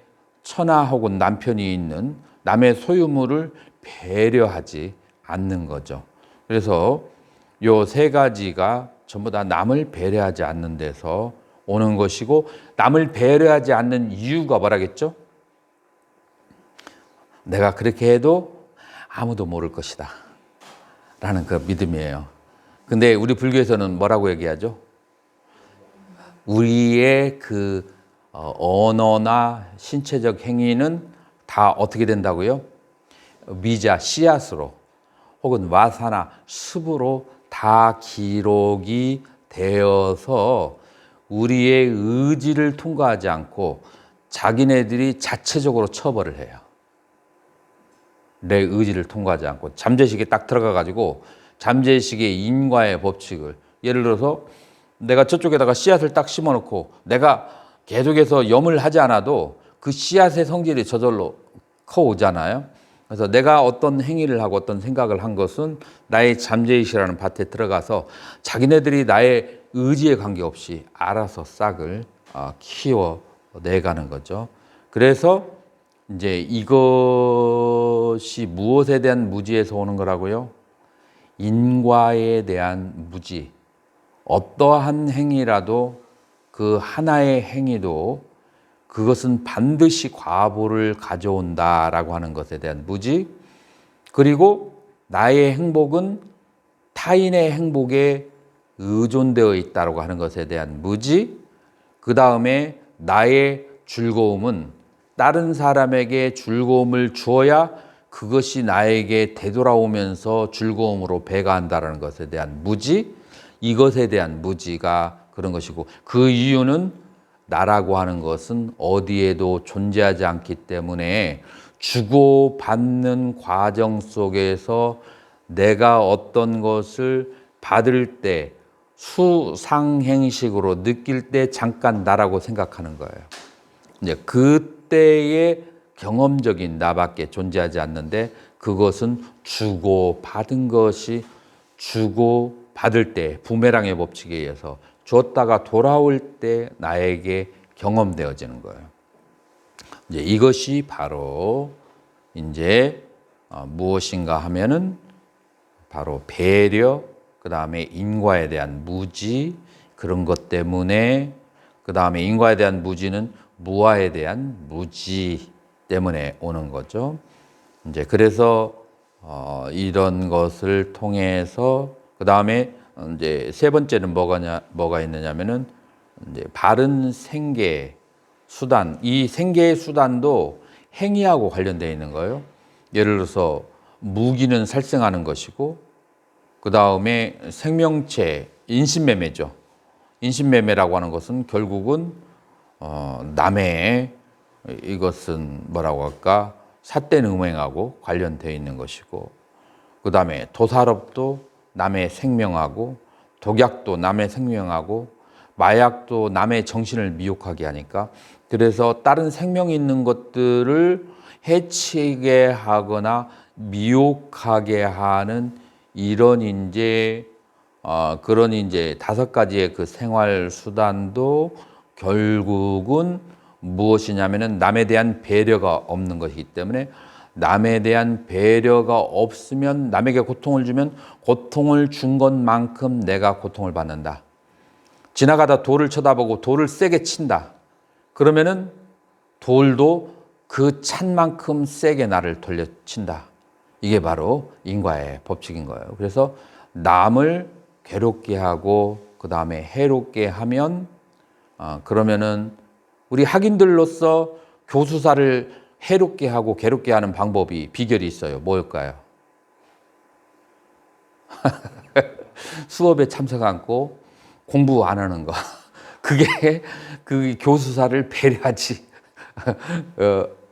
Speaker 1: 처나 혹은 남편이 있는 남의 소유물을 배려하지 않는 거죠. 그래서 요 세 가지가 전부 다 남을 배려하지 않는 데서 오는 것이고 남을 배려하지 않는 이유가 뭐라겠죠? 내가 그렇게 해도 아무도 모를 것이다 라는 그 믿음이에요. 근데 우리 불교에서는 뭐라고 얘기하죠? 우리의 그 언어나 신체적 행위는 다 어떻게 된다고요? 미자, 씨앗으로 혹은 와사나 습으로 다 기록이 되어서 우리의 의지를 통과하지 않고 자기네들이 자체적으로 처벌을 해요. 내 의지를 통과하지 않고 잠재의식에 딱 들어가 가지고 잠재의식의 인과의 법칙을, 예를 들어서 내가 저쪽에다가 씨앗을 딱 심어 놓고 내가 계속해서 염을 하지 않아도 그 씨앗의 성질이 저절로 커오잖아요. 그래서 내가 어떤 행위를 하고 어떤 생각을 한 것은 나의 잠재의식이라는 밭에 들어가서 자기네들이 나의 의지에 관계없이 알아서 싹을 키워내가는 거죠. 그래서 이제 이것이 무엇에 대한 무지에서 오는 거라고요? 인과에 대한 무지. 어떠한 행위라도 그 하나의 행위도 그것은 반드시 과보를 가져온다라고 하는 것에 대한 무지. 그리고 나의 행복은 타인의 행복에 의존되어 있다고 하는 것에 대한 무지. 그 다음에 나의 즐거움은 다른 사람에게 즐거움을 주어야 그것이 나에게 되돌아오면서 즐거움으로 배가한다는 것에 대한 무지. 이것에 대한 무지가 그런 것이고, 그 이유는 나라고 하는 것은 어디에도 존재하지 않기 때문에 주고받는 과정 속에서 내가 어떤 것을 받을 때 수상행식으로 느낄 때 잠깐 나라고 생각하는 거예요. 이제 그때의 경험적인 나밖에 존재하지 않는데, 그것은 주고받은 것이 주고받을 때 부메랑의 법칙에 의해서 줬다가 돌아올 때 나에게 경험되어지는 거예요. 이제 이것이 바로 이제 무엇인가 하면은 바로 배려, 그 다음에 인과에 대한 무지, 그런 것 때문에, 그 다음에 인과에 대한 무지는 무아에 대한 무지 때문에 오는 거죠. 이제 그래서 이런 것을 통해서, 그 다음에 이제 세 번째는 뭐가 있느냐면은 이제 바른 생계 수단. 이 생계의 수단도 행위하고 관련되어 있는 거예요. 예를 들어서 무기는 살생하는 것이고, 그 다음에 생명체, 인신매매죠. 인신매매라고 하는 것은 결국은 남의, 이것은 뭐라고 할까, 삿된 음행하고 관련되어 있는 것이고, 그 다음에 도살업도 남의 생명하고, 독약도 남의 생명하고, 마약도 남의 정신을 미혹하게 하니까, 그래서 다른 생명이 있는 것들을 해치게 하거나 미혹하게 하는 이런 그런 다섯 가지의 그 생활 수단도 결국은 무엇이냐면은 남에 대한 배려가 없는 것이기 때문에, 남에 대한 배려가 없으면 남에게 고통을 주면 고통을 준 것만큼 내가 고통을 받는다. 지나가다 돌을 쳐다보고 돌을 세게 친다. 그러면은 돌도 그 찬 만큼 세게 나를 돌려친다. 이게 바로 인과의 법칙인 거예요. 그래서 남을 괴롭게 하고 그 다음에 해롭게 하면 그러면은 우리 학인들로서 교수사를 해롭게 하고 괴롭게 하는 방법이, 비결이 있어요. 뭘까요? 수업에 참석 않고 공부 안 하는 거. 그게 그 교수사를 배려하지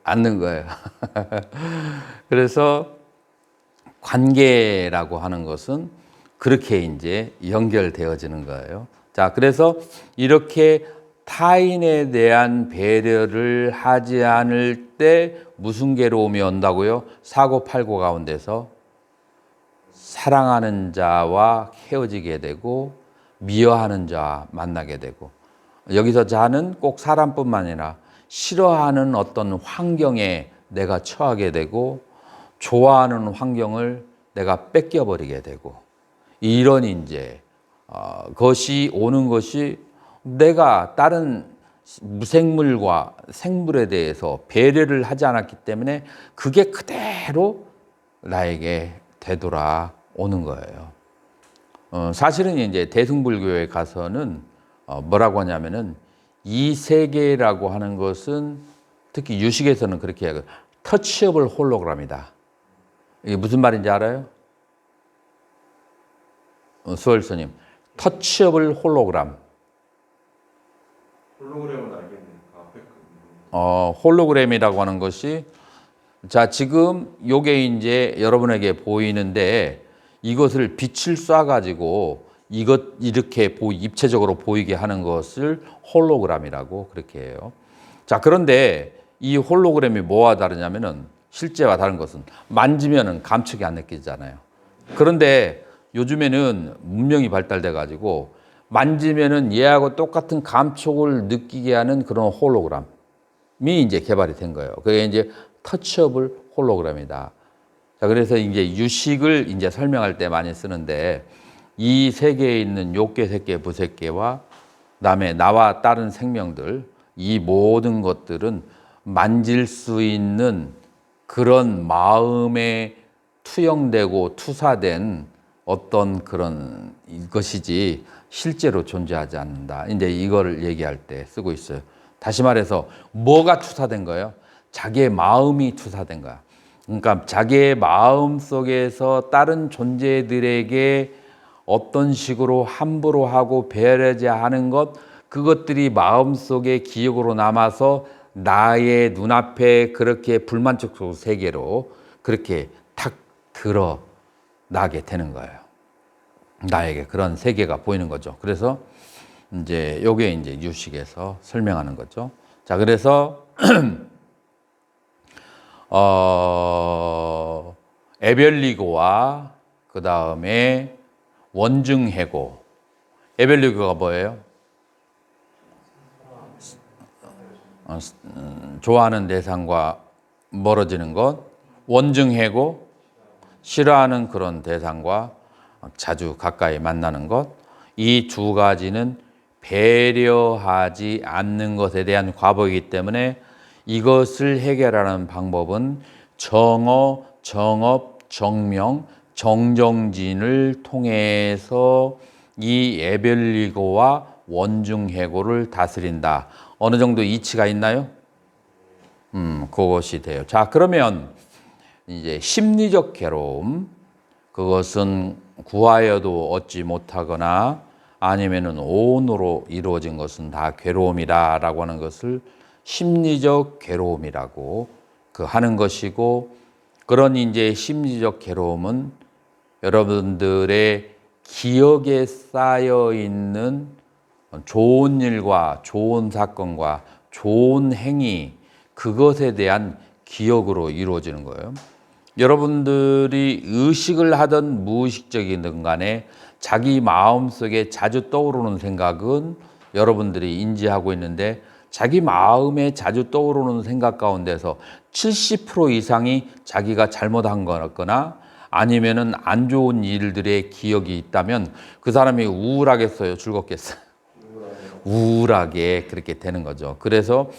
Speaker 1: 않는 거예요. 그래서 관계라고 하는 것은 그렇게 이제 연결되어지는 거예요. 자, 그래서 이렇게 타인에 대한 배려를 하지 않을 때 무슨 괴로움이 온다고요? 사고팔고 가운데서 사랑하는 자와 헤어지게 되고 미워하는 자와 만나게 되고, 여기서 자는 꼭 사람뿐만 아니라 싫어하는 어떤 환경에 내가 처하게 되고 좋아하는 환경을 내가 뺏겨버리게 되고, 이런 것이 오는 것이 내가 다른 무생물과 생물에 대해서 배려를 하지 않았기 때문에 그게 그대로 나에게 되돌아오는 거예요. 사실은 대승불교에 가서는 뭐라고 하냐면은 이 세계라고 하는 것은 특히 유식에서는 그렇게 해요. 터치어블 홀로그램이다. 이게 무슨 말인지 알아요? 수월스님, 터치어블 홀로그램.
Speaker 2: 홀로그램은 알겠네. 아,
Speaker 1: 홀로그램이라고 하는 것이 자, 지금 요게 이제 여러분에게 보이는데 이것을 빛을 쏴가지고 이렇게 입체적으로 보이게 하는 것을 홀로그램이라고 그렇게 해요. 자, 그런데 이 홀로그램이 뭐와 다르냐면은 실제와 다른 것은 만지면은 감촉이 안 느껴지잖아요. 그런데 요즘에는 문명이 발달돼 가지고 만지면은 얘하고 똑같은 감촉을 느끼게 하는 그런 홀로그램이 이제 개발이 된 거예요. 그게 이제 터치어블 홀로그램이다. 자, 그래서 이제 유식을 이제 설명할 때 많이 쓰는데 이 세계에 있는 욕계, 색계, 부색계와 그다음에 나와 다른 생명들 이 모든 것들은 만질 수 있는 그런 마음에 투영되고 투사된 어떤 그런 것이지 실제로 존재하지 않는다. 이제 이거를 얘기할 때 쓰고 있어요. 다시 말해서 뭐가 투사된 거예요? 자기의 마음이 투사된 거야. 그러니까 자기의 마음 속에서 다른 존재들에게 어떤 식으로 함부로 하고 배려하는 것, 그것들이 마음속에 기억으로 남아서 나의 눈앞에 그렇게 불만족 세계로 그렇게 탁 드러나게 되는 거예요. 나에게 그런 세계가 보이는 거죠. 그래서 이제 요게 이제 유식에서 설명하는 거죠. 자, 그래서 에벨리고와 그 다음에 원증해고. 에벨리고가 뭐예요? 좋아하는 대상과 멀어지는 것. 원증해고, 싫어하는 그런 대상과 자주 가까이 만나는 것. 이 두 가지는 배려하지 않는 것에 대한 과보이기 때문에 이것을 해결하는 방법은 정어, 정업, 정명, 정정진을 통해서 이 에벨리고와 원중해고를 다스린다. 어느 정도 이치가 있나요? 그것이 돼요. 자, 그러면 이제 심리적 괴로움, 그것은 구하여도 얻지 못하거나 아니면은 오온으로 이루어진 것은 다 괴로움이다라고 하는 것을 심리적 괴로움이라고 하는 것이고, 그런 이제 심리적 괴로움은 여러분들의 기억에 쌓여 있는 좋은 일과 좋은 사건과 좋은 행위, 그것에 대한 기억으로 이루어지는 거예요. 여러분들이 의식을 하든 무의식적이든 간에 자기 마음속에 자주 떠오르는 생각은 여러분들이 인지하고 있는데 자기 마음에 자주 떠오르는 생각 가운데서 70% 이상이 자기가 잘못한 거거나 아니면은 안 좋은 일들의 기억이 있다면 그 사람이 우울하겠어요, 즐겁겠어요? 우울하게 그렇게 되는 거죠. 그래서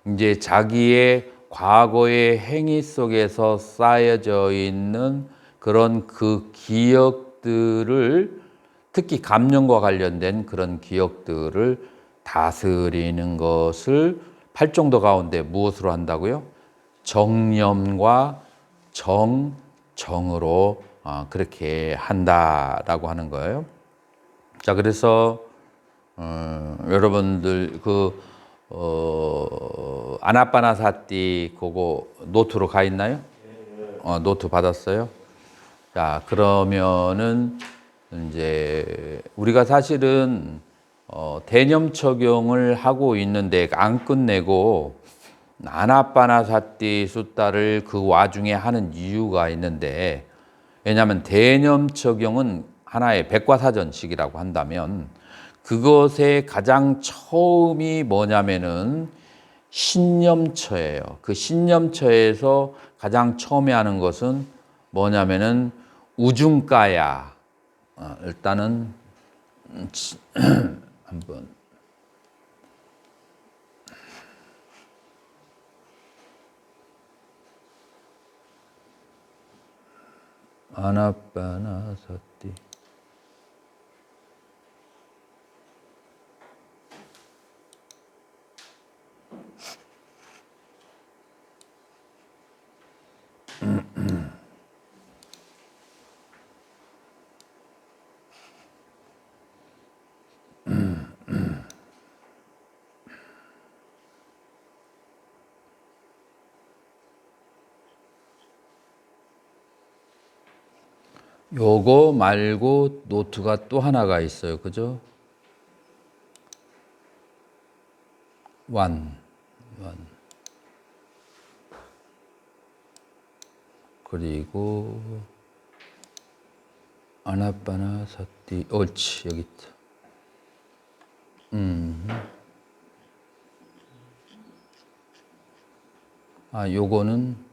Speaker 1: 이제 자기의 과거의 행위 속에서 쌓여져 있는 그런 그 기억들을, 특히 감정과 관련된 그런 기억들을 다스리는 것을 팔정도 가운데 무엇으로 한다고요? 정념과 정으로 그렇게 한다라고 하는 거예요. 자, 그래서 여러분들 아나빠나사티 그거 노트로 가 있나요? 노트 받았어요? 자, 그러면은 이제 우리가 사실은 대념 적용을 하고 있는데 안 끝내고 아나빠나사티 숫다를 그 와중에 하는 이유가 있는데, 왜냐하면 대념 적용은 하나의 백과사전식이라고 한다면 그것의 가장 처음이 뭐냐면은 신념처예요. 그 신념처에서 가장 처음에 하는 것은 뭐냐면은 우중가야. 일단은 한번 아나빠나사티 요거 말고 노트가 또 하나가 있어요. 그죠? 완. 그리고 아나빠나 사띠. 옳지. 여기 있다. 요거는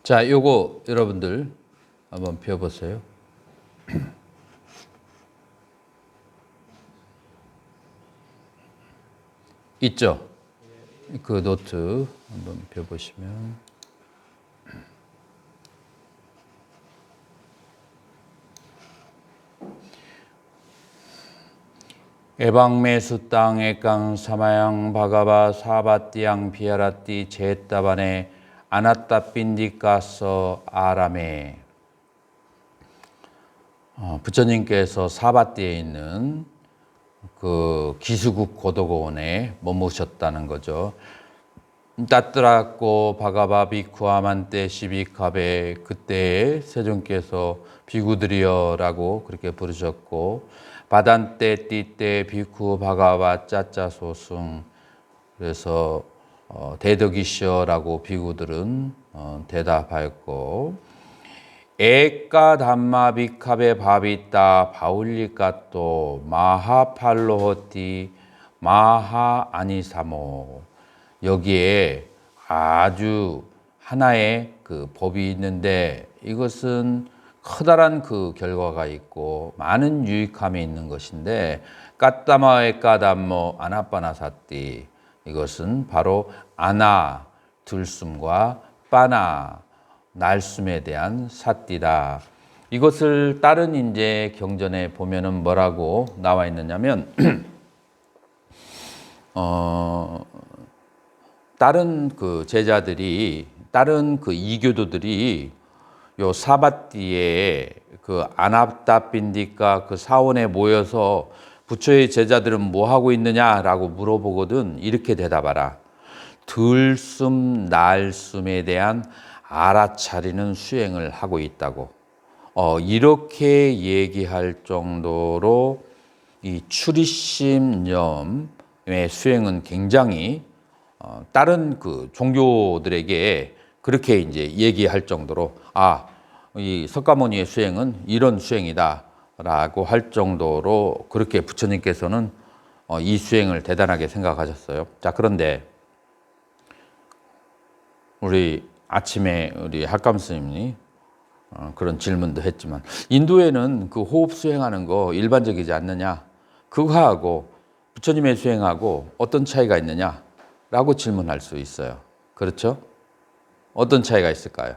Speaker 1: 자, 요거 여러분들 한번 펴보세요. 있죠? 그 노트 한번 펴보시면 에방메수 땅 에깡 사마양 바가바 사바띠양 비아라띠 제따바네 아나따 빈디까서 아람에. 부처님께서 사바띠에 있는 그 기수국 고도고원에 머무셨다는 거죠. 따뜨라고 바가바 비쿠아만떼 시비카베, 그때 세존께서 비구들이여라고 그렇게 부르셨고, 바단떼 띠떼 비쿠 바가바 짜짜소승, 그래서 대덕이시여라고 비구들은 대답하였고, 에까 담마 비카베 바비따 바울리까또 마하팔로호티 마하 아니사모. 여기에 아주 하나의 그 법이 있는데, 이것은 커다란 그 결과가 있고 많은 유익함이 있는 것인데, 까따마에 까담모 아나빠나사띠, 이것은 바로 아나 들숨과 빠나 날숨에 대한 사띠다. 이것을 다른 이제 경전에 보면은 뭐라고 나와 있느냐면 다른 그 제자들이, 다른 그 이교도들이 요 사바띠에 그 아나따빈디까 그 사원에 모여서 부처의 제자들은 뭐 하고 있느냐라고 물어보거든. 이렇게 대답하라. 들숨 날숨에 대한 알아차리는 수행을 하고 있다고. 이렇게 얘기할 정도로 이 추리심념의 수행은 굉장히 다른 그 종교들에게 그렇게 이제 얘기할 정도로, 이 석가모니의 수행은 이런 수행이다라고 할 정도로 그렇게 부처님께서는 이 수행을 대단하게 생각하셨어요. 자, 그런데 우리 아침에 우리 학감 스님이 그런 질문도 했지만, 인도에는 그 호흡 수행하는 거 일반적이지 않느냐? 그거하고 부처님의 수행하고 어떤 차이가 있느냐라고 질문할 수 있어요. 그렇죠? 어떤 차이가 있을까요?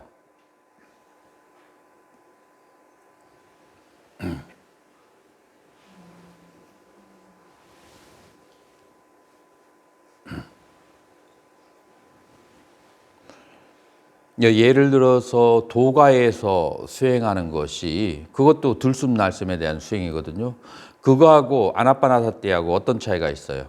Speaker 1: 예를 들어서 도가에서 수행하는 것이, 그것도 들숨 날숨에 대한 수행이거든요. 그거하고 아나빠나사띠하고 어떤 차이가 있어요?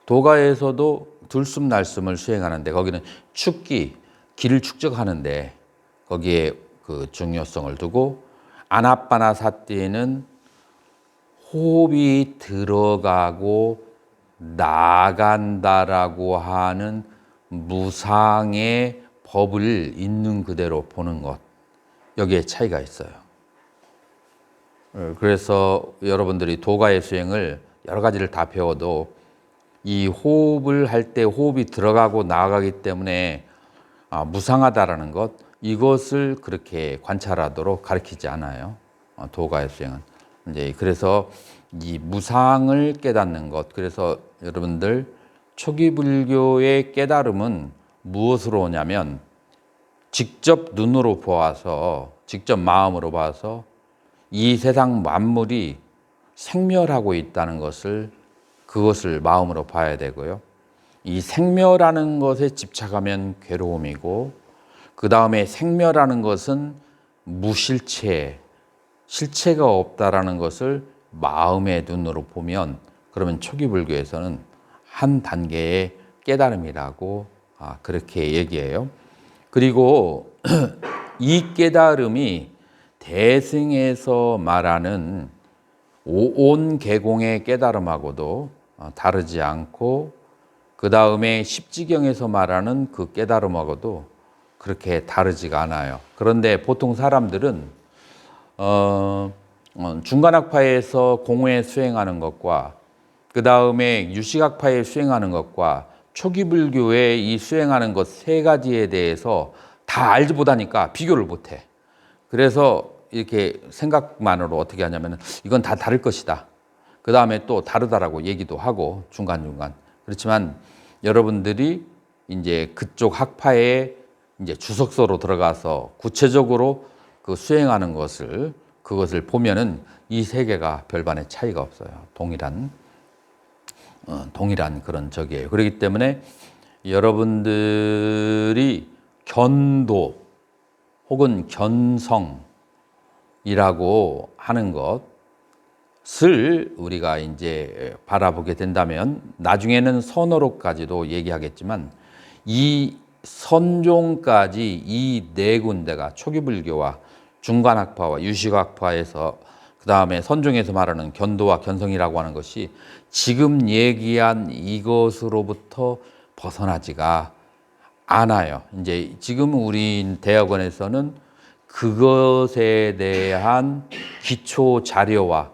Speaker 1: 도가에서도 들숨 날숨을 수행하는데, 거기는 축기, 기를 축적하는데 거기에 그 중요성을 두고, 아나빠나사띠는 호흡이 들어가고 나간다라고 하는 무상의 법을 있는 그대로 보는 것, 여기에 차이가 있어요. 그래서 여러분들이 도가의 수행을 여러 가지를 다 배워도 이 호흡을 할 때 호흡이 들어가고 나가기 때문에 무상하다라는 것, 이것을 그렇게 관찰하도록 가르치지 않아요. 도가의 수행은. 이제 그래서 이 무상을 깨닫는 것. 그래서 여러분들 초기 불교의 깨달음은 무엇으로 오냐면 직접 눈으로 보아서, 직접 마음으로 봐서 이 세상 만물이 생멸하고 있다는 것을, 그것을 마음으로 봐야 되고요. 이 생멸하는 것에 집착하면 괴로움이고, 그 다음에 생멸하는 것은 무실체, 실체가 없다라는 것을 마음의 눈으로 보면, 그러면 초기 불교에서는 한 단계의 깨달음이라고 그렇게 얘기해요. 그리고 이 깨달음이 대승에서 말하는 오온계공의 깨달음하고도 다르지 않고, 그 다음에 십지경에서 말하는 그 깨달음하고도 그렇게 다르지가 않아요. 그런데 보통 사람들은 중간학파에서 공회 수행하는 것과 그 다음에 유식학파에 수행하는 것과 초기 불교에 이 수행하는 것 세 가지에 대해서 다 알지 못하니까 비교를 못해. 그래서 이렇게 생각만으로 어떻게 하냐면 이건 다 다를 것이다. 그 다음에 또 다르다라고 얘기도 하고 중간중간. 그렇지만 여러분들이 이제 그쪽 학파에 이제 주석서로 들어가서 구체적으로 그 수행하는 것을, 그것을 보면은 이 세 개가 별반의 차이가 없어요. 동일한 그런 적이에요. 그렇기 때문에 여러분들이 견도 혹은 견성이라고 하는 것을 우리가 이제 바라보게 된다면, 나중에는 선어로까지도 얘기하겠지만 이 선종까지 이 네 군데가 초기 불교와 중간학파와 유식학파에서, 그 다음에 선종에서 말하는 견도와 견성이라고 하는 것이 지금 얘기한 이것으로부터 벗어나지가 않아요. 이제 지금 우리 대학원에서는 그것에 대한 기초 자료와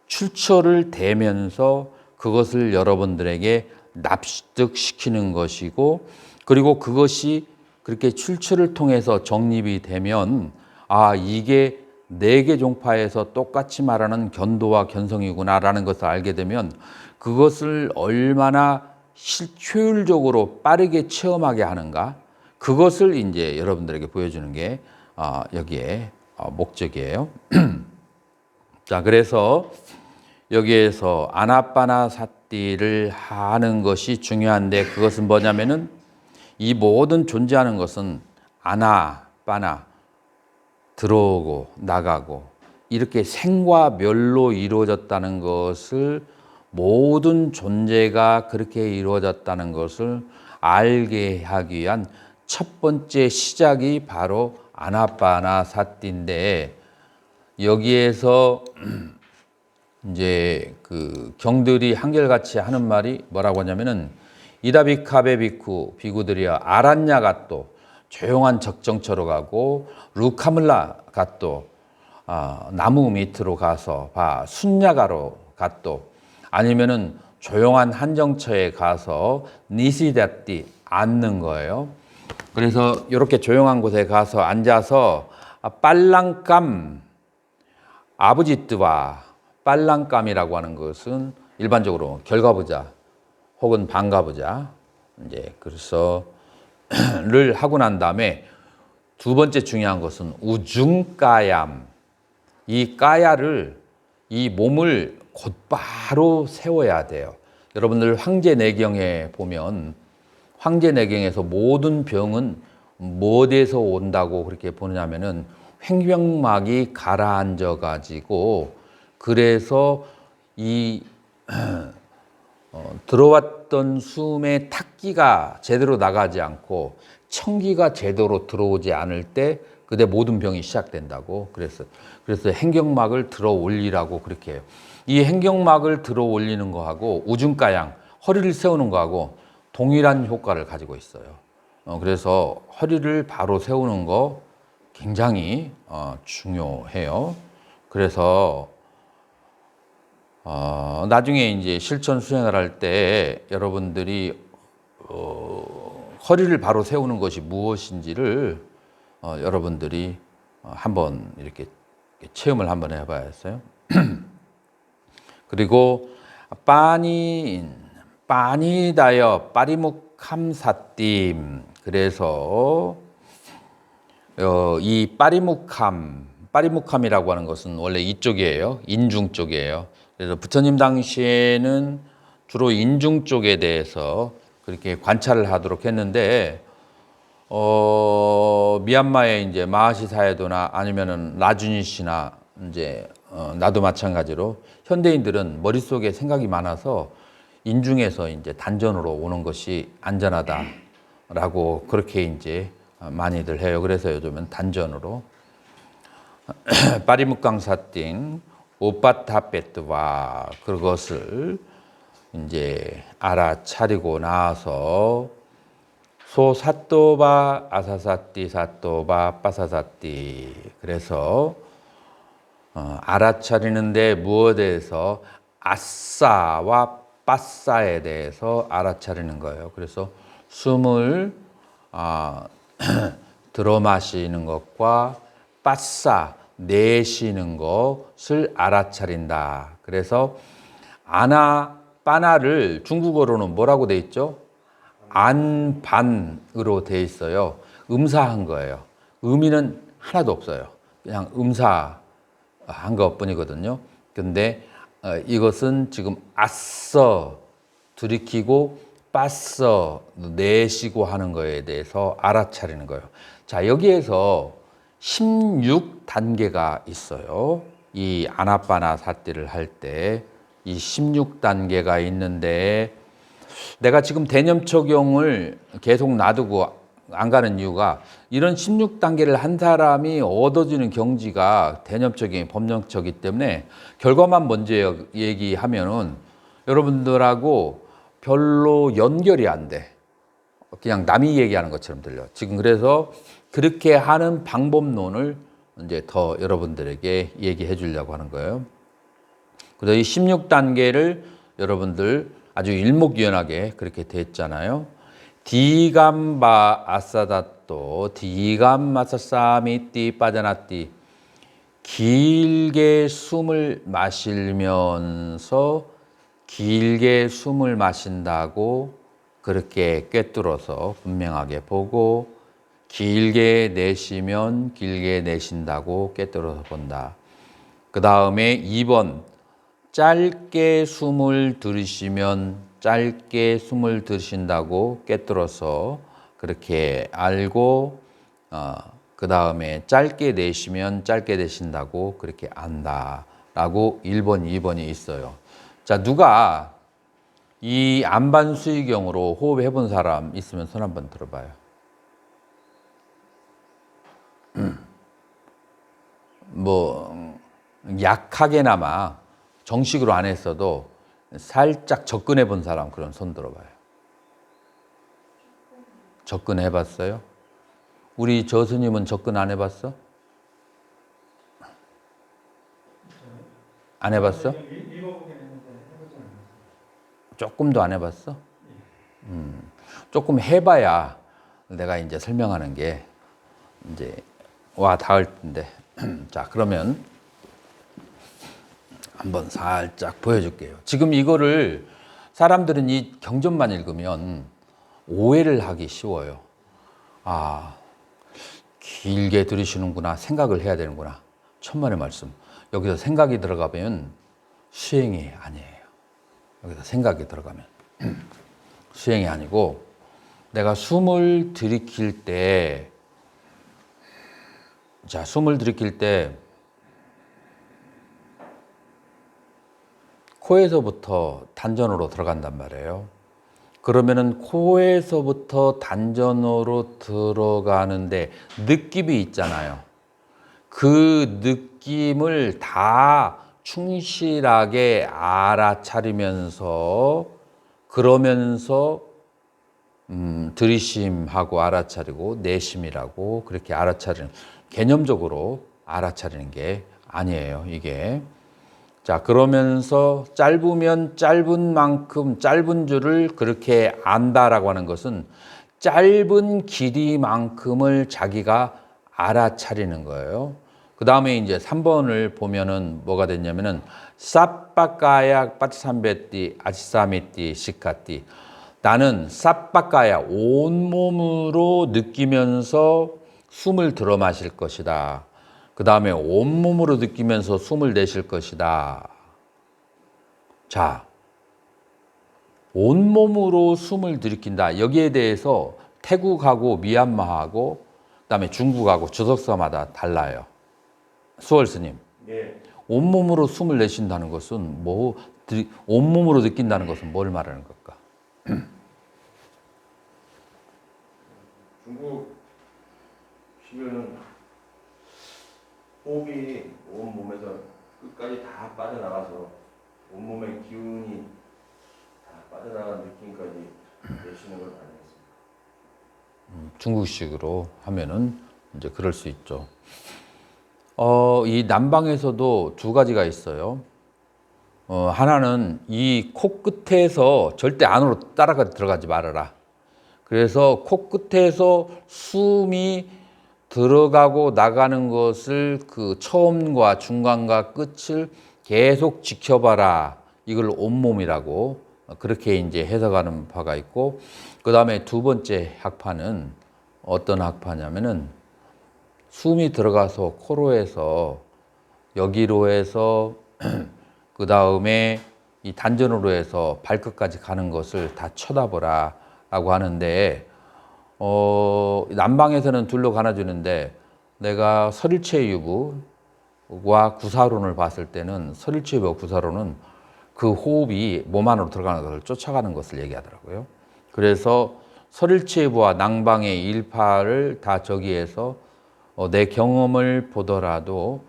Speaker 1: 출처를 대면서 그것을 여러분들에게 납득시키는 것이고, 그리고 그것이 그렇게 출처를 통해서 정립이 되면 이게 네 개 종파에서 똑같이 말하는 견도와 견성이구나라는 것을 알게 되면 그것을 얼마나 효율적으로 빠르게 체험하게 하는가, 그것을 이제 여러분들에게 보여주는 게 여기에 목적이에요. 자, 그래서 여기에서 아나빠나사티를 하는 것이 중요한데, 그것은 뭐냐면은 이 모든 존재하는 것은 아나빠나, 들어오고 나가고 이렇게 생과 멸로 이루어졌다는 것을, 모든 존재가 그렇게 이루어졌다는 것을 알게 하기 위한 첫 번째 시작이 바로 아나빠나사티인데, 여기에서 이제 그 경들이 한결같이 하는 말이 뭐라고 하냐면은 이다비카베 비쿠 비구들이여 아란야가또, 조용한 적정처로 가고, 루카물라 갓도, 나무 밑으로 가서 순야가로 갓도, 아니면은 조용한 한정처에 가서 니시다띠 앉는 거예요. 그래서 이렇게 조용한 곳에 가서 앉아서 빨랑감, 아버지뜨와 빨랑감이라고 하는 것은 일반적으로 결과부자 혹은 반가부자, 이제 그래서 를 하고 난 다음에 두 번째 중요한 것은 우중까얌, 이 까야를, 이 몸을 곧바로 세워야 돼요. 여러분들 황제내경에 보면 황제내경에서 모든 병은 뭐에서 온다고 그렇게 보냐면은 횡병막이 가라앉아 가지고, 그래서 이 들어왔던 숨의 탁기가 제대로 나가지 않고 청기가 제대로 들어오지 않을 때 그때 모든 병이 시작된다고. 그래서 행경막을 들어 올리라고 그렇게 해요. 이 행경막을 들어 올리는 거하고 우중가양, 허리를 세우는 거하고 동일한 효과를 가지고 있어요. 그래서 허리를 바로 세우는 거 굉장히 중요해요. 그래서 나중에 이제 실천 수행을 할 때 여러분들이 허리를 바로 세우는 것이 무엇인지를 여러분들이 한번 이렇게 체험을 한번 해봐야겠어요. 그리고 빠니다여 빠리묵함사띠. 그래서 이 빠리묵함이라고 하는 것은 원래 이쪽이에요. 인중 쪽이에요. 그래서 부처님 당시에는 주로 인중 쪽에 대해서 그렇게 관찰을 하도록 했는데, 미얀마의 이제 마하시 사에도나 아니면은 라주니 씨나 이제 나도 마찬가지로 현대인들은 머릿속에 생각이 많아서 인중에서 이제 단전으로 오는 것이 안전하다라고 그렇게 이제 많이들 해요. 그래서 요즘은 단전으로 빠리묵강사띵 오빠타페트와 그것을 이제 알아차리고 나서 소사또바 아사사띠 사또바 빠사사띠. 그래서 알아차리는데 무엇에 대해서 아싸와 빠싸에 대해서 알아차리는 거예요. 그래서 숨을 들어 마시는 것과 빠싸 내쉬는 것을 알아차린다. 그래서 빠나를 중국어로는 뭐라고 돼 있죠? 안반으로 돼 있어요. 음사한 거예요. 의미는 하나도 없어요. 그냥 음사한 것뿐이거든요. 근데 이것은 지금 아써 들이키고 빠써 내쉬고 하는 거에 대해서 알아차리는 거예요. 자, 여기에서 16단계가 있어요. 이 아나빠나 사띠를 할 때 이 16단계가 있는데, 내가 지금 대념적용을 계속 놔두고 안 가는 이유가 이런 16단계를 한 사람이 얻어지는 경지가 대념적인 법령적이기 때문에 결과만 먼저 얘기하면은 여러분들하고 별로 연결이 안 돼. 그냥 남이 얘기하는 것처럼 들려. 지금 그래서 그렇게 하는 방법론을 이제 더 여러분들에게 얘기해 주려고 하는 거예요. 그래서 이 16단계를 여러분들 아주 일목요연하게 그렇게 됐잖아요. 디감바 아사다또 디감마사사미띠 빠자나띠. 길게 숨을 마시면서 길게 숨을 마신다고 그렇게 꿰뚫어서 분명하게 보고, 길게 내쉬면 길게 내쉰다고 꿰뚫어서 본다. 그 다음에 2번, 짧게 숨을 들이쉬면 짧게 숨을 들이쉰다고 꿰뚫어서 그렇게 알고, 그 다음에 짧게 내쉬면 짧게 내쉰다고 그렇게 안다라고 1번, 2번이 있어요. 자, 누가 이 안반수의경으로 호흡 해본 사람 있으면 손 한번 들어봐요. 뭐 약하게나마 정식으로 안 했어도 살짝 접근해 본 사람, 그런 손 들어봐요. 접근해 봤어요? 우리 저스님은 접근 안 해봤어? 안 해봤어? 조금도 안 해봤어? 조금 해봐야 내가 이제 설명하는 게 이제 와 닿을 텐데. 자, 그러면 한번 살짝 보여줄게요. 지금 이거를 사람들은 이 경전만 읽으면 오해를 하기 쉬워요. 아, 길게 들으시는구나, 생각을 해야 되는구나. 천만의 말씀. 여기서 생각이 들어가면 수행이 아니에요. 여기서 생각이 들어가면 수행이 아니고, 내가 숨을 들이킬 때, 자, 숨을 들이킬 때 코에서부터 단전으로 들어간단 말이에요. 그러면은 코에서부터 단전으로 들어가는데 느낌이 있잖아요. 그 느낌을 다 충실하게 알아차리면서, 그러면서 들이심하고 알아차리고 내심이라고 그렇게 알아차리는, 개념적으로 알아차리는 게 아니에요, 이게. 자, 그러면서 짧으면 짧은 만큼 짧은 줄을 그렇게 안다라고 하는 것은 짧은 길이만큼을 자기가 알아차리는 거예요. 그 다음에 이제 3번을 보면은 뭐가 됐냐면은 쌉바까야 빠치삼베띠 아치사미띠 시카띠. 나는 쌉바까야 온몸으로 느끼면서 숨을 들어 마실 것이다. 그 다음에 온몸으로 느끼면서 숨을 내쉴 것이다. 자, 온몸으로 숨을 들이킨다. 여기에 대해서 태국하고 미얀마하고 그다음에 중국하고 주석사마다 달라요. 수월 스님,
Speaker 2: 네.
Speaker 1: 온몸으로 숨을 내쉰다는 것은 온몸으로 느낀다는 것은 뭘 말하는 걸까?
Speaker 2: 중국 쉬면은 호흡이 온 몸에서 끝까지 다 빠져나가서 온몸의 기운이 다 빠져나간 느낌까지 내쉬는 건 아니겠습니까?
Speaker 1: 중국식으로 하면은 이제 그럴 수 있죠. 이 남방에서도 두 가지가 있어요. 하나는 이 코끝에서 절대 안으로 따라가 들어가지 말아라. 그래서 코끝에서 숨이 들어가고 나가는 것을 그 처음과 중간과 끝을 계속 지켜봐라. 이걸 온몸이라고 그렇게 이제 해석하는 바가 있고, 그 다음에 두 번째 학파는 어떤 학파냐면은 숨이 들어가서 코로 해서 여기로 해서 그 다음에 이 단전으로 해서 발끝까지 가는 것을 다 쳐다보라 라고 하는데, 남방에서는 둘로 가눠주는데 내가 설일체유부와 구사론을 봤을 때는 설일체유부와 구사론은 그 호흡이 몸 안으로 들어가는 것을 쫓아가는 것을 얘기하더라고요. 그래서 설일체유부와 낭방의 일파를 다 저기에서 내 경험을 보더라도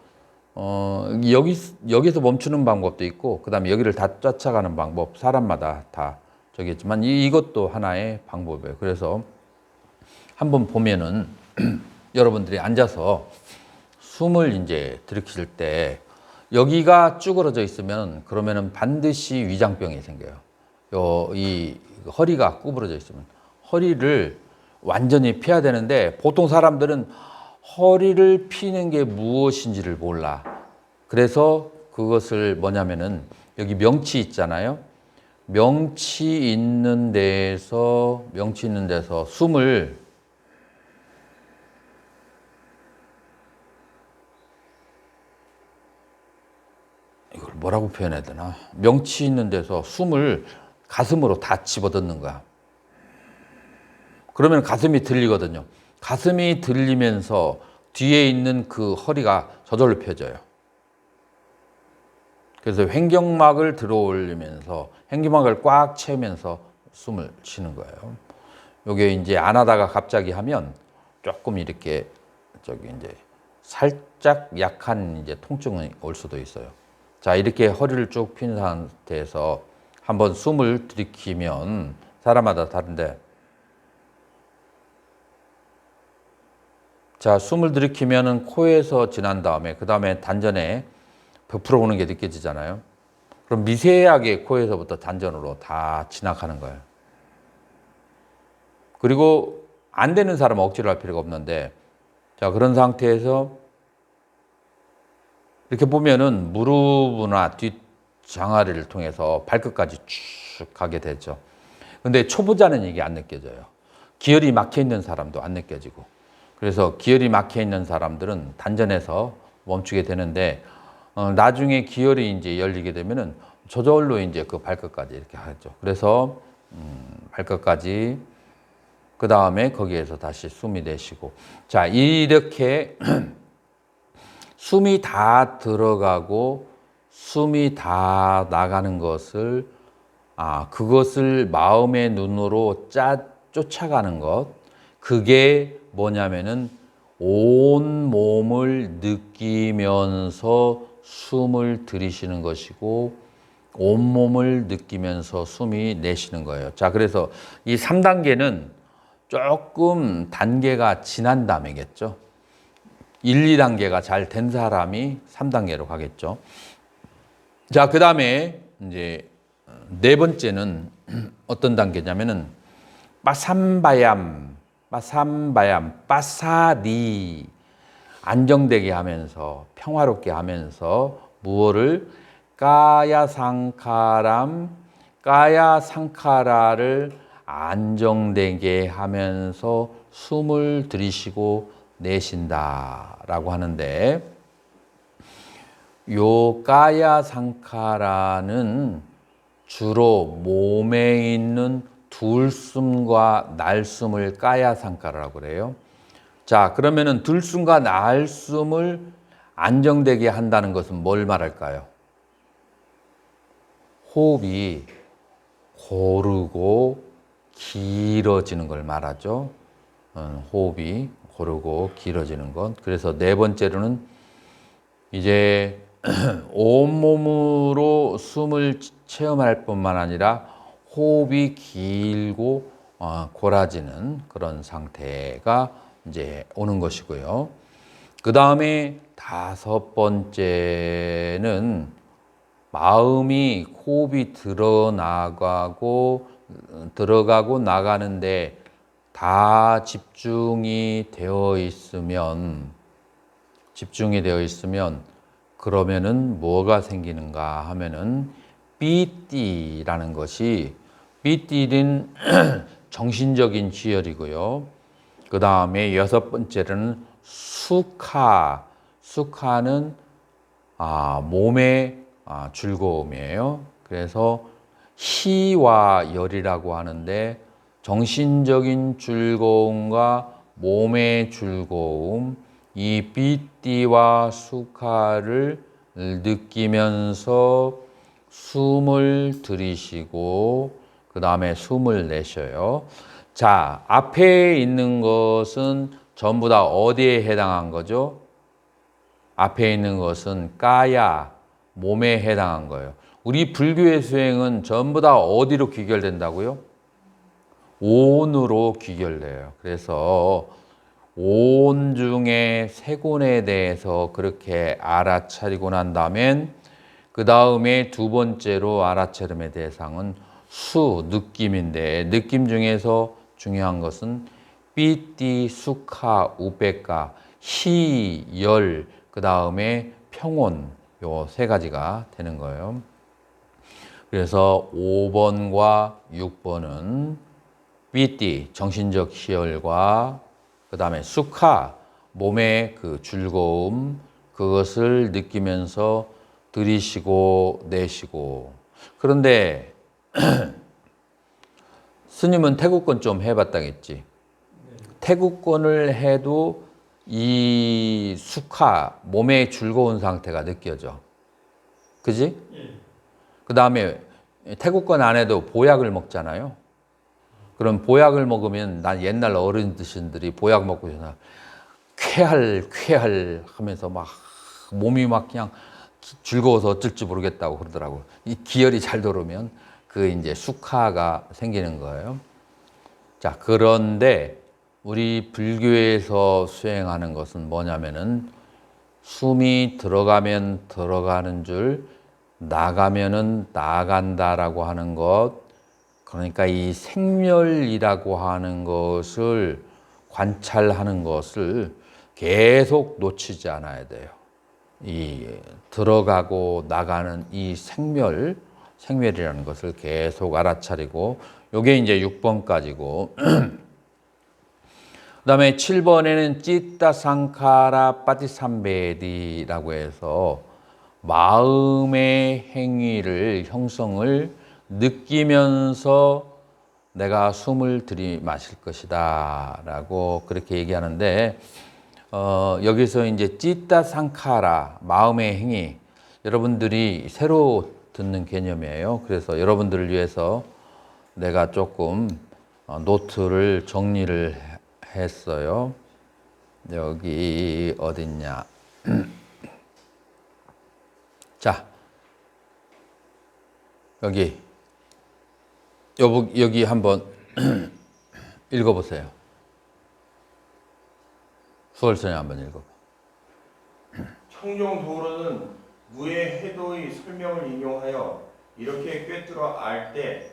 Speaker 1: 여기서 멈추는 방법도 있고 그 다음에 여기를 다 쫓아가는 방법 사람마다 다 저기겠지만 이것도 하나의 방법이에요. 그래서 한번 보면은 여러분들이 앉아서 숨을 이제 들이킬 때 여기가 쭈그러져 있으면 그러면은 반드시 위장병이 생겨요. 이 허리가 구부러져 있으면 허리를 완전히 펴야 되는데 보통 사람들은 허리를 피는 게 무엇인지를 몰라. 그래서 그것을 뭐냐면은 여기 명치 있잖아요. 명치 있는 데서 숨을 이걸 뭐라고 표현해야 되나? 명치 있는 데서 숨을 가슴으로 다 집어넣는 거야. 그러면 가슴이 들리거든요. 가슴이 들리면서 뒤에 있는 그 허리가 저절로 펴져요. 그래서 횡격막을 들어올리면서 횡격막을 꽉 채우면서 숨을 쉬는 거예요. 요게 이제 안 하다가 갑자기 하면 조금 이렇게 저기 이제 살짝 약한 이제 통증이 올 수도 있어요. 자, 이렇게 허리를 쭉 핀 상태에서 한번 숨을 들이키면 사람마다 다른데, 자, 숨을 들이키면은 코에서 지난 다음에 그 다음에 단전에 부풀어 오는 게 느껴지잖아요. 그럼 미세하게 코에서부터 단전으로 다 지나가는 거예요. 그리고 안 되는 사람은 억지로 할 필요가 없는데, 자, 그런 상태에서 이렇게 보면은 무릎이나 뒷장아리를 통해서 발끝까지 쭉 가게 되죠. 근데 초보자는 이게 안 느껴져요. 기혈이 막혀 있는 사람도 안 느껴지고. 그래서 기혈이 막혀 있는 사람들은 단전에서 멈추게 되는데, 나중에 기혈이 이제 열리게 되면은 저절로 이제 그 발끝까지 이렇게 하죠. 그래서 발끝까지 그 다음에 거기에서 다시 숨이 내쉬고, 자, 이렇게 숨이 다 들어가고 숨이 다 나가는 것을 그것을 마음의 눈으로 쫓아가는 것, 그게 뭐냐면은 온 몸을 느끼면서 숨을 들이쉬는 것이고 온 몸을 느끼면서 숨이 내쉬는 거예요. 자, 그래서 이 3단계는 조금 단계가 지난 다음이겠죠. 1, 2단계가 잘 된 사람이 3단계로 가겠죠. 자, 그 다음에 이제 네 번째는 어떤 단계냐면은 빠삼바얌, 빠사리. 안정되게 하면서 평화롭게 하면서 무엇을 까야상카라를 안정되게 하면서 숨을 들이쉬고 내쉰다라고 하는데 요 까야상카라는 주로 몸에 있는 들숨과 날숨을 까야상카라고 그래요. 자, 그러면은 들숨과 날숨을 안정되게 한다는 것은 뭘 말할까요? 호흡이 고르고 길어지는 걸 말하죠. 호흡이 고르고 길어지는 것. 그래서 네 번째로는 이제 온몸으로 숨을 체험할 뿐만 아니라 호흡이 길고 골아지는 그런 상태가 이제 오는 것이고요. 그 다음에 다섯 번째는 마음이 호흡이 들어가고 나가는데 다 집중이 되어 있으면 그러면은 뭐가 생기는가 하면은 삐띠라는 것이 삐띠는 정신적인 지혈이고요. 그 다음에 여섯 번째는 수카는 몸의 즐거움이에요. 그래서 희와 열이라고 하는데 정신적인 즐거움과 몸의 즐거움, 이 삐띠와 수카를 느끼면서 숨을 들이쉬고 그 다음에 숨을 내쉬어요. 자, 앞에 있는 것은 전부 다 어디에 해당한 거죠? 앞에 있는 것은 까야, 몸에 해당한 거예요. 우리 불교의 수행은 전부 다 어디로 귀결된다고요? 온으로 귀결돼요. 그래서 온 중에 세 군에 대해서 그렇게 알아차리고 난 다음엔 그 다음에 두 번째로 알아차림의 대상은 느낌인데 느낌 중에서 중요한 것은 삐띠, 수카, 우베카, 희, 열, 그 다음에 평온 요 세 가지가 되는 거예요. 그래서 5번과 6번은 삐띠, 정신적 희열과 그 다음에 수카, 몸의 그 즐거움, 그것을 느끼면서 들이쉬고 내쉬고. 그런데 스님은 태국권 좀 해봤다겠지. 태국권을 해도 이 수카, 몸의 즐거운 상태가 느껴져. 그지? 그 다음에 태국권 안 해도 보약을 먹잖아요. 그럼 보약을 먹으면 난 옛날 어른들이 보약 먹고 쾌할 하면서 막 몸이 막 그냥 즐거워서 어쩔지 모르겠다고 그러더라고. 이 기혈이 잘 돌으면 그 이제 수카가 생기는 거예요. 자, 그런데 우리 불교에서 수행하는 것은 뭐냐면은 숨이 들어가면 들어가는 줄, 나가면은 나간다라고 하는 것. 그러니까 이 생멸이라고 하는 것을 관찰하는 것을 계속 놓치지 않아야 돼요. 이 들어가고 나가는 이 생멸이라는 것을 계속 알아차리고, 요게 이제 6번까지고. 그 다음에 7번에는 찌따 상카라 빠티삼베디라고 해서 마음의 행위를, 형성을 느끼면서 내가 숨을 들이마실 것이다 라고 그렇게 얘기하는데, 여기서 이제 찌따 상카라, 마음의 행위, 여러분들이 새로 듣는 개념이에요. 그래서 여러분들을 위해서 내가 조금 노트를 정리를 했어요. 여기 어딨냐. 자, 여기 한번 읽어보세요. 수월선이 한번 읽어봐.
Speaker 2: 청정도로는 무의 해도의 설명을 인용하여 이렇게 꿰뚫어 알 때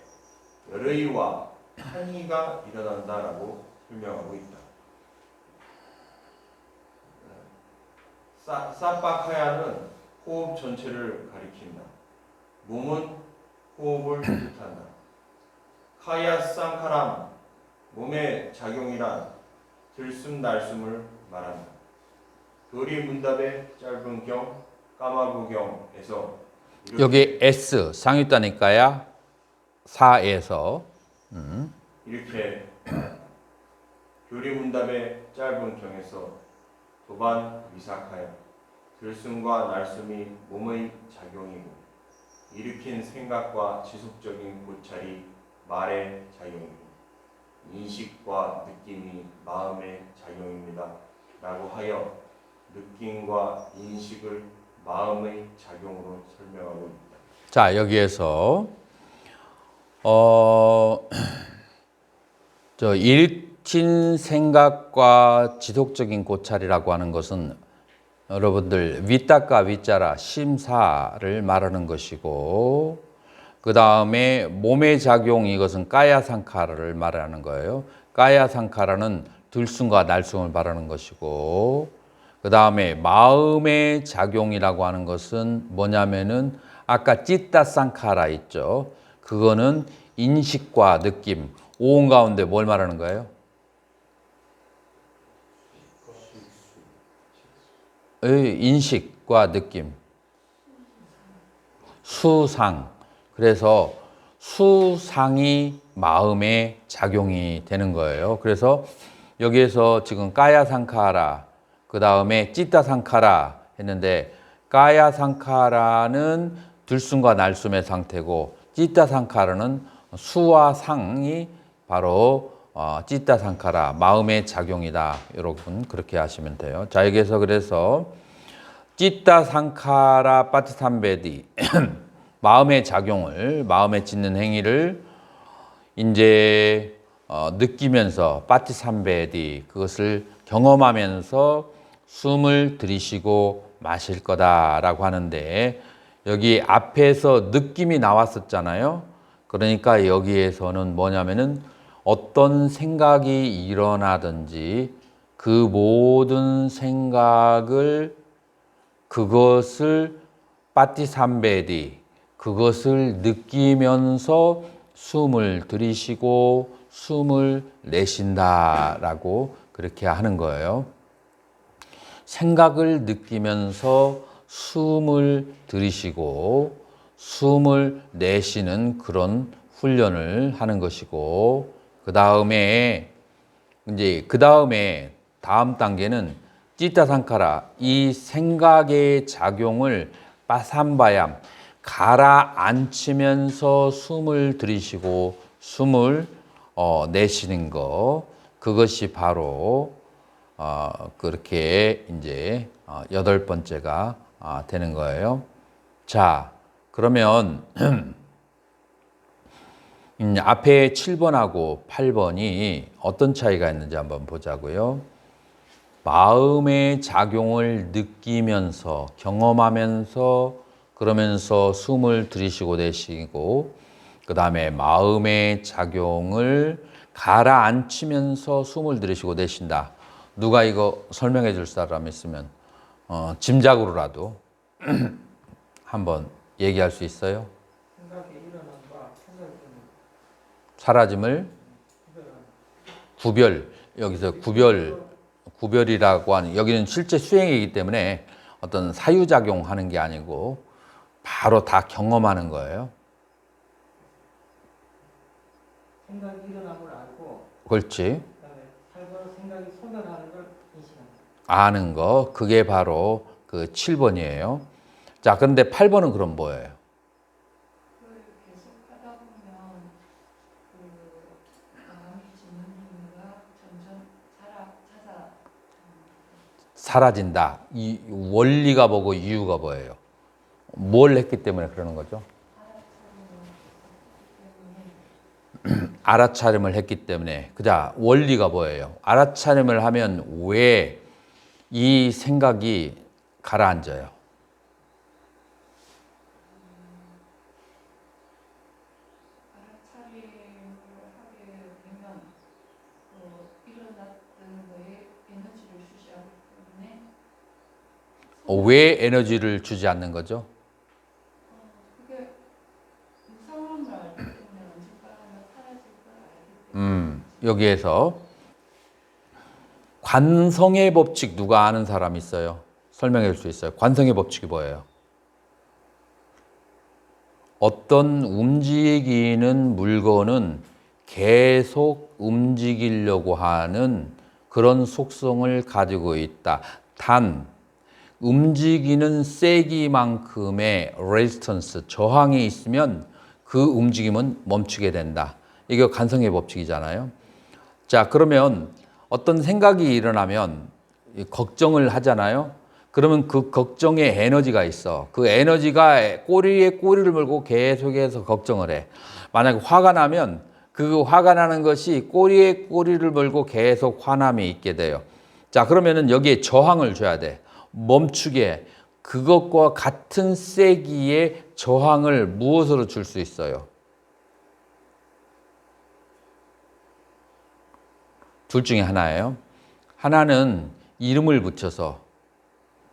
Speaker 2: 열의와 한의가 일어난다라고 설명하고 있다. 사파카야는 호흡 전체를 가리킨다. 몸은 호흡을 뜻한다. 카야 상카람 몸의 작용이란 들숨날숨을 말한다. 도리 문답의 짧은 경 까마부경에서
Speaker 1: 여기 S 상유다니까야 4에서
Speaker 2: 이렇게 교리문답의 짧은 경에서 도반 위사카야 들숨과 날숨이 몸의 작용이고 일으킨 생각과 지속적인 고찰이 말의 작용이고 인식과 느낌이 마음의 작용입니다. 라고 하여 느낌과 인식을 마음의 작용으로 설명하고 있다.
Speaker 1: 자, 여기에서 일으킨 생각과 지속적인 고찰이라고 하는 것은 여러분들 위따까 위자라 심사를 말하는 것이고 그 다음에 몸의 작용 이것은 까야상카라를 말하는 거예요. 까야상카라는 들숨과 날숨을 말하는 것이고 그 다음에 마음의 작용이라고 하는 것은 뭐냐면은 아까 찌따상카라 있죠. 그거는 인식과 느낌, 오온 가운데 뭘 말하는 거예요? 인식과 느낌, 수상. 그래서 수상이 마음의 작용이 되는 거예요. 그래서 여기에서 지금 까야상카라, 그 다음에 찌따상카라 했는데 까야상카라는 들숨과 날숨의 상태고 찌따상카라는 수와 상이 바로 찌따상카라 마음의 작용이다. 여러분 그렇게 하시면 돼요. 자 여기에서 그래서 찌따상카라 빠티삼베디 마음의 작용을 마음에 짓는 행위를 이제 느끼면서 빠티삼베디 그것을 경험하면서 숨을 들이쉬고 마실 거다라고 하는데 여기 앞에서 느낌이 나왔었잖아요. 그러니까 여기에서는 뭐냐면은 어떤 생각이 일어나든지 그 모든 생각을 그것을 빠티삼베디 그것을 느끼면서 숨을 들이쉬고 숨을 내쉰다라고 그렇게 하는 거예요. 생각을 느끼면서 숨을 들이쉬고 숨을 내쉬는 그런 훈련을 하는 것이고 그 다음에 다음 단계는 찌따상카라 이 생각의 작용을 빠삼바얌 가라앉히면서 숨을 들이쉬고 숨을 내쉬는 거 그것이 바로 그렇게 이제 8번째가 되는 거예요. 자, 그러면 앞에 7번하고 8번이 어떤 차이가 있는지 한번 보자고요. 마음의 작용을 느끼면서 경험하면서 그러면서 숨을 들이쉬고 내쉬고 그 다음에 마음의 작용을 가라앉히면서 숨을 들이쉬고 내쉰다. 누가 이거 설명해 줄 사람 있으면 짐작으로라도 한번 얘기할 수 있어요? 사라짐을 여기서 구별이라고 하는 여기는 실제 수행이기 때문에 어떤 사유작용하는 게 아니고 바로 다 경험하는 거예요.
Speaker 3: 생각이 일어난 걸 알고
Speaker 1: 그렇지.
Speaker 3: 그다음에 살벌 생각이 소멸하는 걸 인식한다.
Speaker 1: 아는 거 그게 바로 그 7번이에요. 자, 그런데 8번은 그럼 뭐예요?
Speaker 4: 그걸 계속 하다 보면 마음이 짓는 행위가 점점
Speaker 1: 사라진다. 이 원리가 뭐고 이유가 뭐예요? 뭘 했기 때문에 그러는 거죠? 알아차림을 했기 때문에. 그자 원리가 뭐예요? 알아차림을 하면 왜 이 생각이 가라앉아요?
Speaker 4: 알아차림을 하게 되면 일어났던 거에 에너지를 주시하기 때문에
Speaker 1: 왜 에너지를 주지 않는 거죠?
Speaker 4: 그게 무서운 걸 알기 때문에 언젠가는 사라질 걸 알기 때문에
Speaker 1: 여기에서 관성의 법칙 누가 아는 사람 있어요? 설명해 줄 수 있어요? 관성의 법칙이 뭐예요? 어떤 움직이는 물건은 계속 움직이려고 하는 그런 속성을 가지고 있다. 단 움직이는 세기만큼의 레지스턴스, 저항이 있으면 그 움직임은 멈추게 된다. 이게 관성의 법칙이잖아요. 자, 그러면 어떤 생각이 일어나면 걱정을 하잖아요. 그러면 그 걱정에 에너지가 있어. 그 에너지가 꼬리에 꼬리를 물고 계속해서 걱정을 해. 만약에 화가 나면 그 화가 나는 것이 꼬리에 꼬리를 물고 계속 화남이 있게 돼요. 자, 그러면은 여기에 저항을 줘야 돼. 멈추게. 그것과 같은 세기의 저항을 무엇으로 줄 수 있어요? 둘 중에 하나예요. 하나는 이름을 붙여서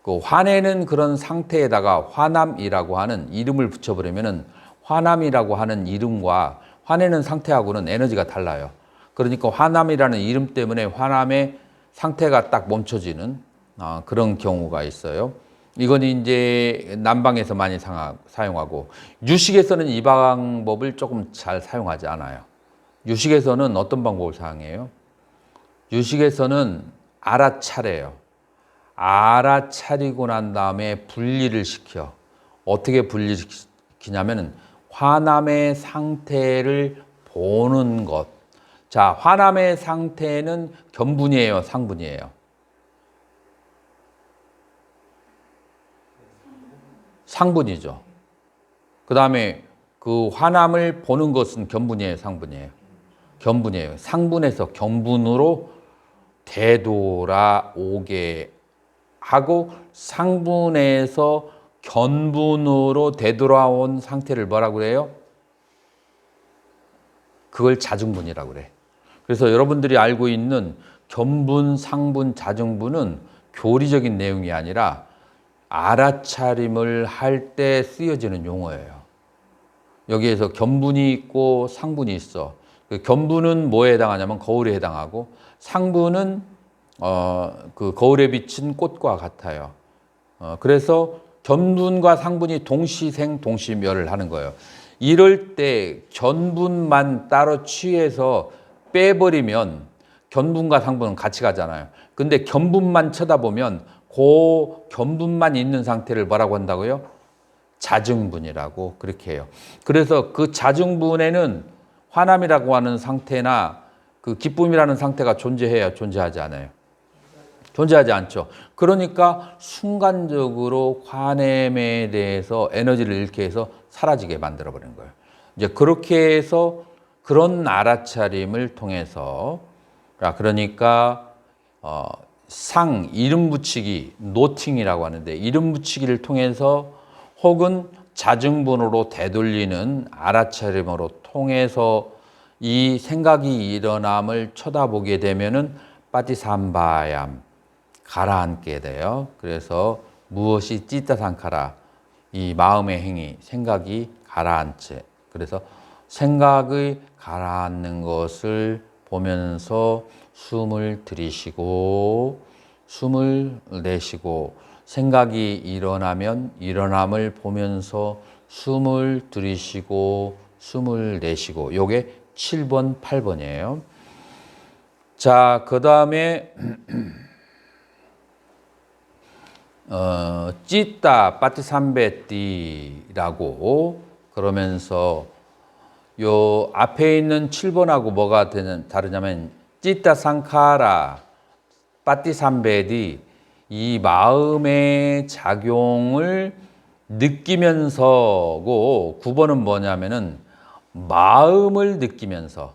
Speaker 1: 그 화내는 그런 상태에다가 화남이라고 하는 이름을 붙여버리면은 화남이라고 하는 이름과 화내는 상태하고는 에너지가 달라요. 그러니까 화남이라는 이름 때문에 화남의 상태가 딱 멈춰지는 그런 경우가 있어요. 이건 이제 남방에서 많이 사용하고 유식에서는 이 방법을 조금 잘 사용하지 않아요. 유식에서는 어떤 방법을 사용해요? 유식에서는 알아차려요. 알아차리고 난 다음에 분리를 시켜. 어떻게 분리시키냐면 화남의 상태를 보는 것. 자, 화남의 상태는 견분이에요, 상분이에요? 상분이죠. 그 다음에 그 화남을 보는 것은 견분이에요, 상분이에요? 견분이에요. 상분에서 견분으로 되돌아오게 하고 상분에서 견분으로 되돌아온 상태를 뭐라고 그래요? 그걸 자중분이라고 그래. 그래서 여러분들이 알고 있는 견분, 상분, 자중분은 교리적인 내용이 아니라 알아차림을 할 때 쓰여지는 용어예요. 여기에서 견분이 있고 상분이 있어. 견분은 뭐에 해당하냐면 거울에 해당하고 상분은 그 거울에 비친 꽃과 같아요. 그래서 견분과 상분이 동시생 동시멸을 하는 거예요. 이럴 때 견분만 따로 취해서 빼버리면 견분과 상분은 같이 가잖아요. 근데 견분만 쳐다보면 그 견분만 있는 상태를 뭐라고 한다고요? 자중분이라고 그렇게 해요. 그래서 그 자중분에는 화남이라고 하는 상태나 그 기쁨이라는 상태가 존재해야 존재하지 않아요. 존재하지 않죠. 그러니까 순간적으로 화냄에 대해서 에너지를 잃게 해서 사라지게 만들어버리는 거예요. 이제 그렇게 해서 그런 알아차림을 통해서 그러니까 이름 붙이기, 노팅이라고 하는데 이름 붙이기를 통해서 혹은 자중분으로 되돌리는 알아차림으로 통해서 이 생각이 일어남을 쳐다보게 되면은 빠티삼바얌 가라앉게 돼요. 그래서 무엇이 찌따상카라 이 마음의 행위, 생각이 가라앉게. 그래서 생각이 가라앉는 것을 보면서 숨을 들이쉬고 숨을 내쉬고 생각이 일어나면 일어남을 보면서 숨을 들이쉬고 숨을 내쉬고 요게 7번, 8번이에요. 자, 그 다음에 찌따 빠티삼베띠라고 그러면서 요 앞에 있는 7번하고 뭐가 다르냐면 찌따 상카라 빠티삼베디 이 마음의 작용을 느끼면서고 9번은 뭐냐면은 마음을 느끼면서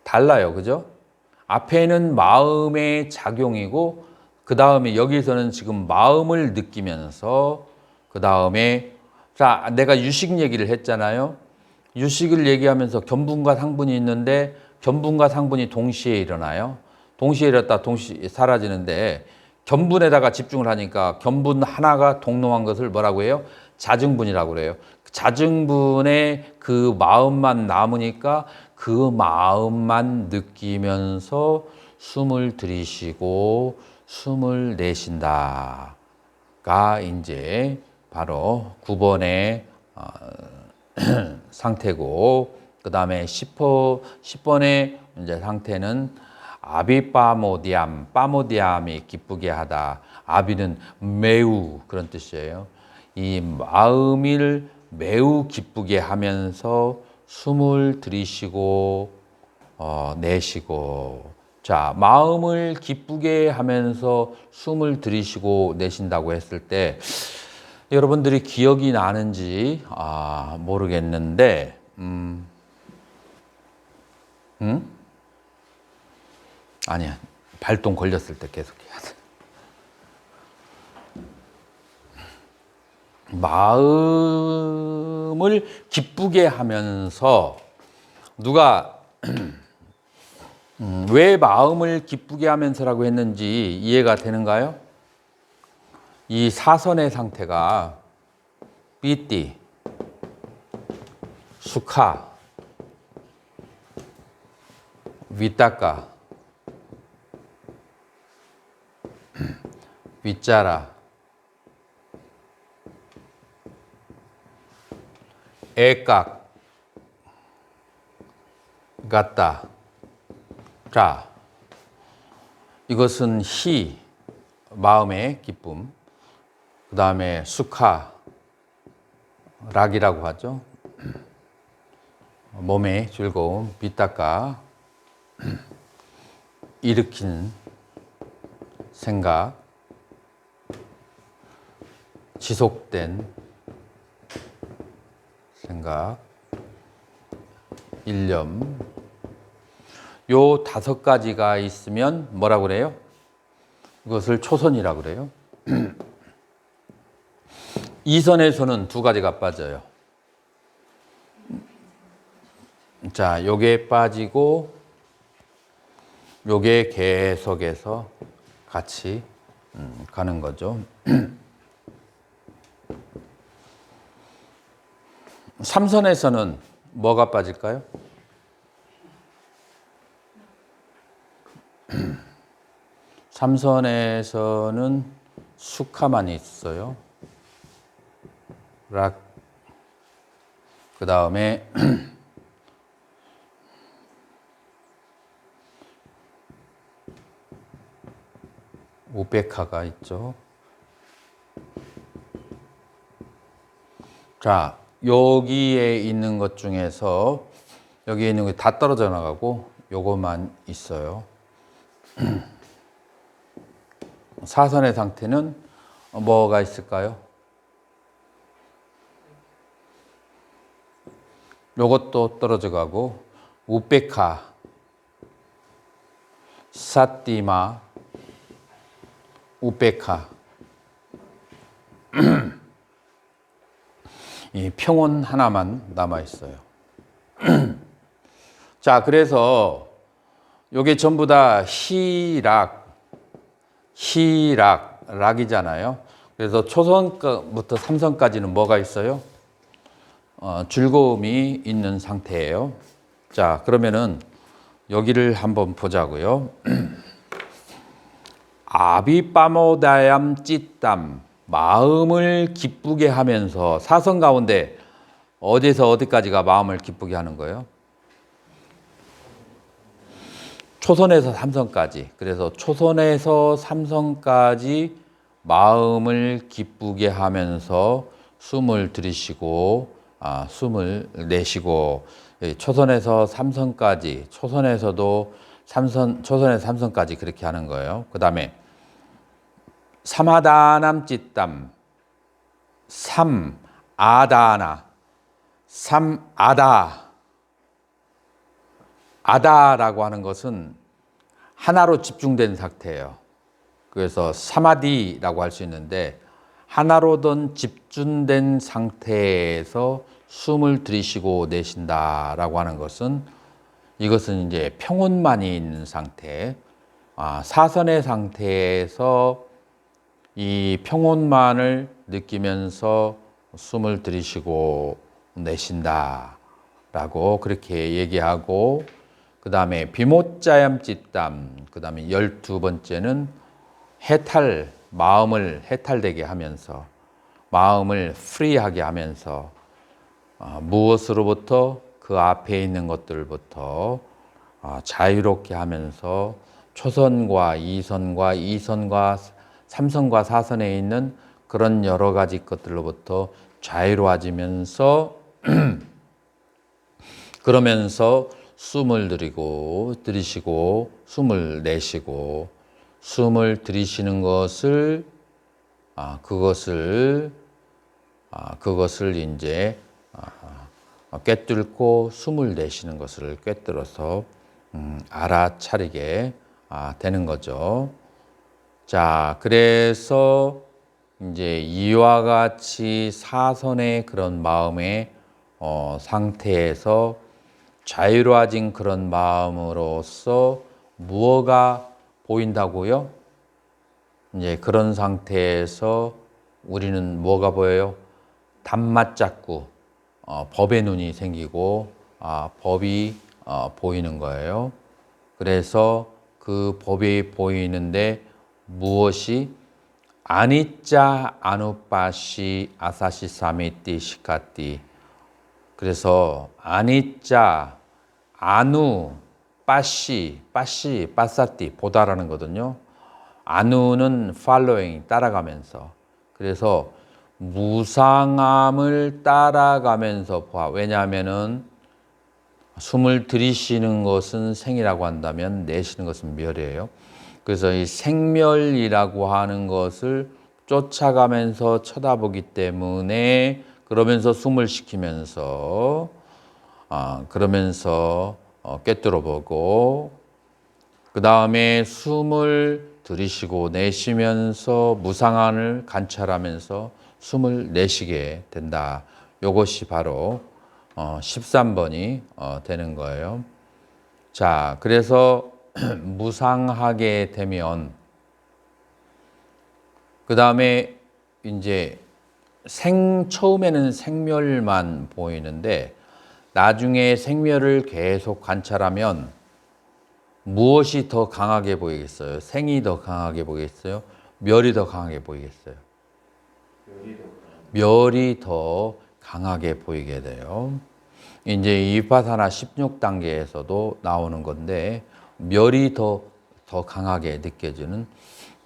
Speaker 1: 달라요. 그죠? 앞에는 마음의 작용이고 그 다음에 여기서는 지금 마음을 느끼면서 그 다음에 자, 내가 유식 얘기를 했잖아요. 유식을 얘기하면서 견분과 상분이 있는데 견분과 상분이 동시에 일어나요. 동시에 일어났다 동시에 사라지는데 견분에다가 집중을 하니까 견분 하나가 동동한 것을 뭐라고 해요? 자증분이라고 그래요. 자증분의 그 마음만 남으니까 그 마음만 느끼면서 숨을 들이쉬고 숨을 내쉰다가 이제 바로 9번의 상태고, 그 다음에 10번의 이제 상태는 아비빠모디암, 빠모디암이 기쁘게 하다. 아비는 매우 그런 뜻이에요. 이 마음을 매우 기쁘게 하면서 숨을 들이쉬고 내쉬고. 자, 마음을 기쁘게 하면서 숨을 들이쉬고 내쉰다고 했을 때 여러분들이 기억이 나는지 모르겠는데, 아니야, 발동 걸렸을 때 계속 해야 돼. 마음을 기쁘게 하면서 누가 왜 마음을 기쁘게 하면서라고 했는지 이해가 되는가요? 이 사선의 상태가 삐띠, 수카, 위따까, 윗자라, 애깍, 같다. 자, 이것은 희, 마음의 기쁨. 그 다음에 수카, 락이라고 하죠. 몸의 즐거움, 비타카, 일으킨 생각, 지속된 생각, 일념. 요 5가지가 있으면 뭐라고 그래요? 이것을 초선이라고 그래요. 이선에서는 2가지가 빠져요. 자, 요게 빠지고 요게 계속해서 같이 가는 거죠. 3선에서는 뭐가 빠질까요? 삼선에서는 수카만 있어요. 락, 그 다음에 우베카가 있죠. 자, 여기에 있는 것 중에서 여기에 있는 게 다 떨어져 나가고 요것만 있어요. 사선의 상태는 뭐가 있을까요? 요것도 떨어져 가고 우베카, 사띠마, 우베카. 이 평온 하나만 남아 있어요. 자, 그래서 요게 전부 다 락이잖아요. 그래서 초선부터 3선까지는 뭐가 있어요? 즐거움이 있는 상태예요. 자, 그러면은 여기를 한번 보자고요. 아비빠모다얌 찌땀, 마음을 기쁘게 하면서 사선 가운데 어디서 어디까지가 마음을 기쁘게 하는 거예요? 초선에서 3선까지. 그래서 초선에서 3선까지 마음을 기쁘게 하면서 숨을 들이쉬고 숨을 내쉬고, 초선에서 3선까지, 초선에서 3선까지 그렇게 하는 거예요. 그 다음에 사마다남 찌땀, 삼아다나, 삼아다. 아다라고 하는 것은 하나로 집중된 상태예요. 그래서 사마디라고 할 수 있는데, 하나로든 집중된 상태에서 숨을 들이쉬고 내쉰다라고 하는 것은, 이것은 이제 평온만이 있는 상태, 사선의 상태에서 이 평온만을 느끼면서 숨을 들이쉬고 내쉰다 라고 그렇게 얘기하고, 그 다음에 비모짜얌찌땀, 그 다음에 12번째는 해탈, 마음을 해탈되게 하면서, 마음을 프리하게 하면서 무엇으로부터? 그 앞에 있는 것들부터 자유롭게 하면서 초선과 이선과 이선과 삼선과 사선에 있는 그런 여러 가지 것들로부터 자유로워지면서 그러면서 숨을 들이쉬고 숨을 내쉬고, 숨을 들이쉬는 것을 그것을 이제 꿰뚫고 숨을 내쉬는 것을 꿰뚫어서 알아차리게 되는 거죠. 자, 그래서 이제 이와 같이 사선의 그런 마음의 상태에서 자유로워진 그런 마음으로서 무엇가 보인다고요? 이제 그런 상태에서 우리는 뭐가 보여요? 단맛자꾸 법의 눈이 생기고 법이 보이는 거예요. 그래서 그 법이 보이는데 무엇이? 아니짜 아누빠시 아사시 사미띠 시카띠. 그래서 아니짜 아누 빠시 빠사띠 보다라는 거거든요. 아누는 following 따라가면서, 그래서 무상함을 따라가면서 봐. 왜냐하면은 숨을 들이쉬는 것은 생이라고 한다면 내쉬는 것은 멸이에요. 그래서 이 생멸이라고 하는 것을 쫓아가면서 쳐다보기 때문에, 그러면서 숨을 쉬키면서 그러면서 꿰뚫어 보고, 그 다음에 숨을 들이쉬고 내쉬면서 무상함을 관찰하면서 숨을 내쉬게 된다. 이것이 바로 13번이 되는 거예요. 자, 그래서 무상하게 되면 그 다음에 이제 처음에는 생멸만 보이는데 나중에 생멸을 계속 관찰하면 무엇이 더 강하게 보이겠어요? 생이 더 강하게 보이겠어요? 멸이 더 강하게 보이겠어요? 멸이 더 강하게 보이게 돼요. 이제 위파사나 16단계에서도 나오는 건데 멸이 더 강하게 느껴지는,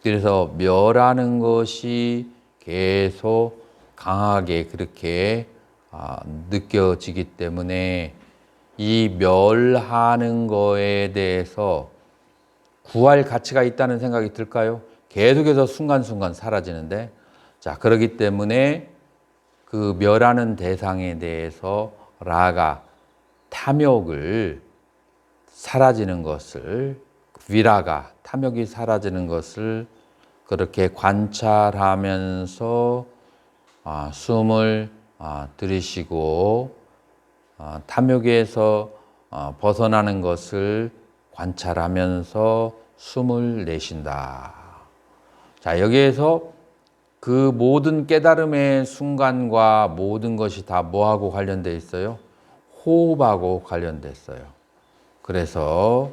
Speaker 1: 그래서 멸하는 것이 계속 강하게 그렇게 느껴지기 때문에 이 멸하는 거에 대해서 구할 가치가 있다는 생각이 들까요? 계속해서 순간순간 사라지는데, 자, 그렇기 때문에 그 멸하는 대상에 대해서 라가 탐욕을 사라지는 것을, 위라가 탐욕이 사라지는 것을 그렇게 관찰하면서 숨을 들이쉬고 탐욕에서 벗어나는 것을 관찰하면서 숨을 내쉰다. 자, 여기에서 그 모든 깨달음의 순간과 모든 것이 다 뭐하고 관련되어 있어요? 호흡하고 관련되어 있어요. 그래서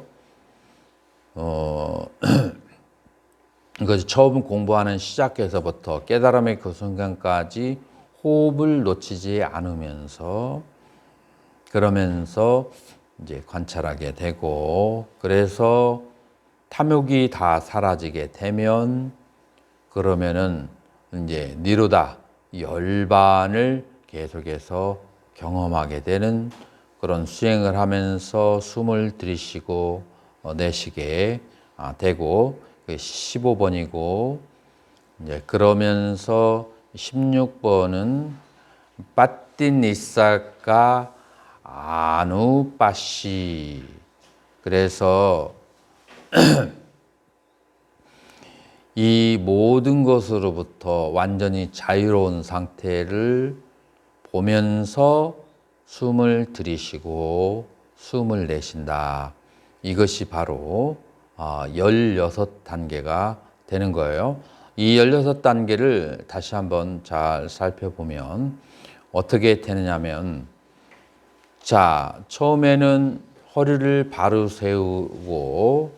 Speaker 1: 이것이 처음 공부하는 시작에서부터 깨달음의 그 순간까지 호흡을 놓치지 않으면서 그러면서 이제 관찰하게 되고, 그래서 탐욕이 다 사라지게 되면 그러면은 이제 니로다 열반을 계속해서 경험하게 되는 그런 수행을 하면서 숨을 들이쉬고 내쉬게 되고, 15번이고 이제 그러면서 16번은 빠띠니사가 아누빠시. 그래서 이 모든 것으로부터 완전히 자유로운 상태를 보면서 숨을 들이쉬고 숨을 내쉰다. 이것이 바로 16단계가 되는 거예요. 이 16단계를 다시 한번 잘 살펴보면 어떻게 되느냐면, 자, 처음에는 허리를 바로 세우고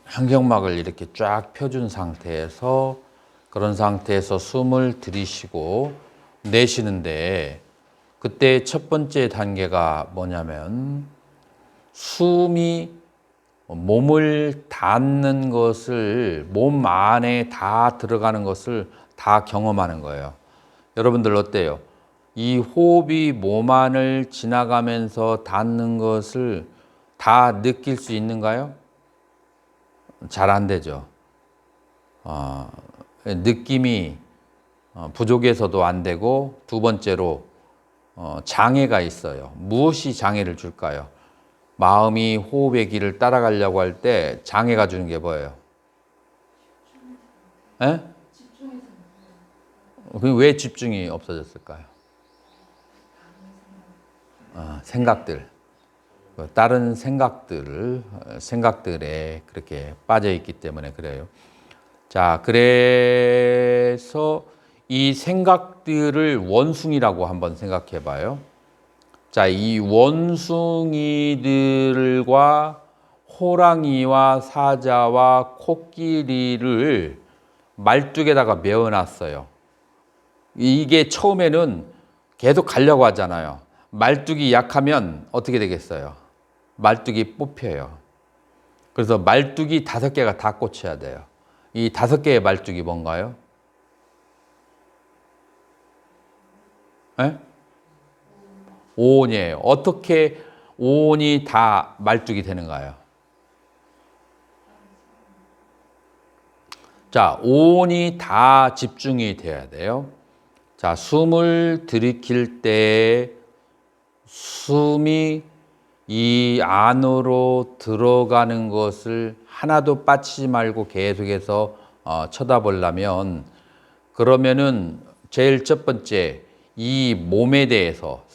Speaker 1: 현경막을 이렇게 쫙 펴준 상태에서, 그런 상태에서 숨을 들이쉬고 내쉬는데, 그때 첫 번째 단계가 뭐냐면 숨이 몸을 닿는 것을, 몸 안에 다 들어가는 것을 다 경험하는 거예요. 여러분들 어때요? 이 호흡이 몸 안을 지나가면서 닿는 것을 다 느낄 수 있는가요? 잘 안 되죠. 느낌이 부족해서도 안 되고, 두 번째로 장애가 있어요. 무엇이 장애를 줄까요? 마음이 호흡의 길을 따라가려고 할 때 장애가 주는 게 뭐예요? 에? 그럼 왜 집중이 없어졌을까요? 생각들. 다른 생각들에 그렇게 빠져 있기 때문에 그래요. 자, 그래서 이 생각들을 원숭이라고 한번 생각해 봐요. 자, 이 원숭이들과 호랑이와 사자와 코끼리를 말뚝에다가 메어놨어요. 이게 처음에는 계속 가려고 하잖아요. 말뚝이 약하면 어떻게 되겠어요? 말뚝이 뽑혀요. 그래서 말뚝이 5개가 다 꽂혀야 돼요. 이 5개의 말뚝이 뭔가요? 에? 오온이에요. 어떻게 오온이 다 말뚝이 되는가요? 자, 오온이 다 집중이 돼야 돼요. 자, 숨을 들이킬 때 숨이 이 안으로 들어가는 것을 하나도 빠치지 말고 계속해서 쳐다보려면, 그러면은 제일 첫 번째 이 몸에 대해서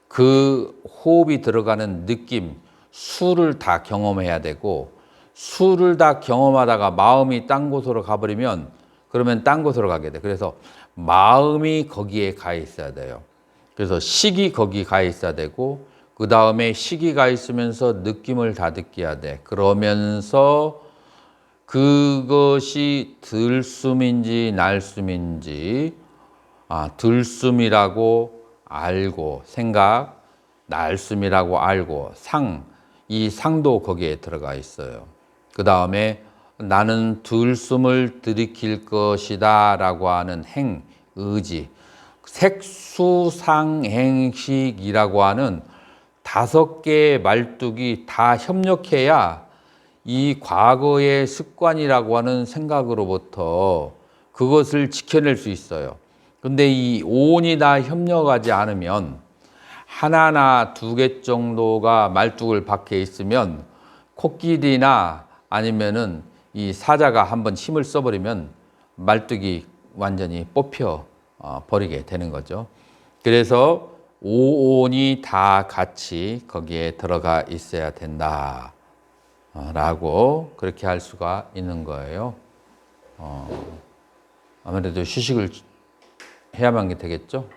Speaker 1: 그 호흡이 들어가는 느낌, 수를 다 경험해야 되고, 수를 다 경험하다가 마음이 딴 곳으로 가버리면 그러면 딴 곳으로 가게 돼. 그래서 마음이 거기에 가 있어야 돼요. 그래서 식이 거기 가 있어야 되고, 그 다음에 식이 가 있으면서 느낌을 다 느껴야 돼. 그러면서 그것이 들숨인지 날숨인지, 들숨이라고 알고 생각, 날숨이라고 알고 이 상도 거기에 들어가 있어요. 그 다음에 나는 들숨을 들이킬 것이다 라고 하는 행, 의지, 색수상행식이라고 하는 5개의 말뚝이 다 협력해야 이 과거의 습관이라고 하는 생각으로부터 그것을 지켜낼 수 있어요. 근데 이 오온이 다 협력하지 않으면, 하나나 2개 정도가 말뚝을 박혀 있으면, 코끼리나 아니면은 이 사자가 한번 힘을 써버리면 말뚝이 완전히 뽑혀 버리게 되는 거죠. 그래서 오온이 다 같이 거기에 들어가 있어야 된다 라고 그렇게 할 수가 있는 거예요. 아무래도 휴식을 해야만 되겠죠.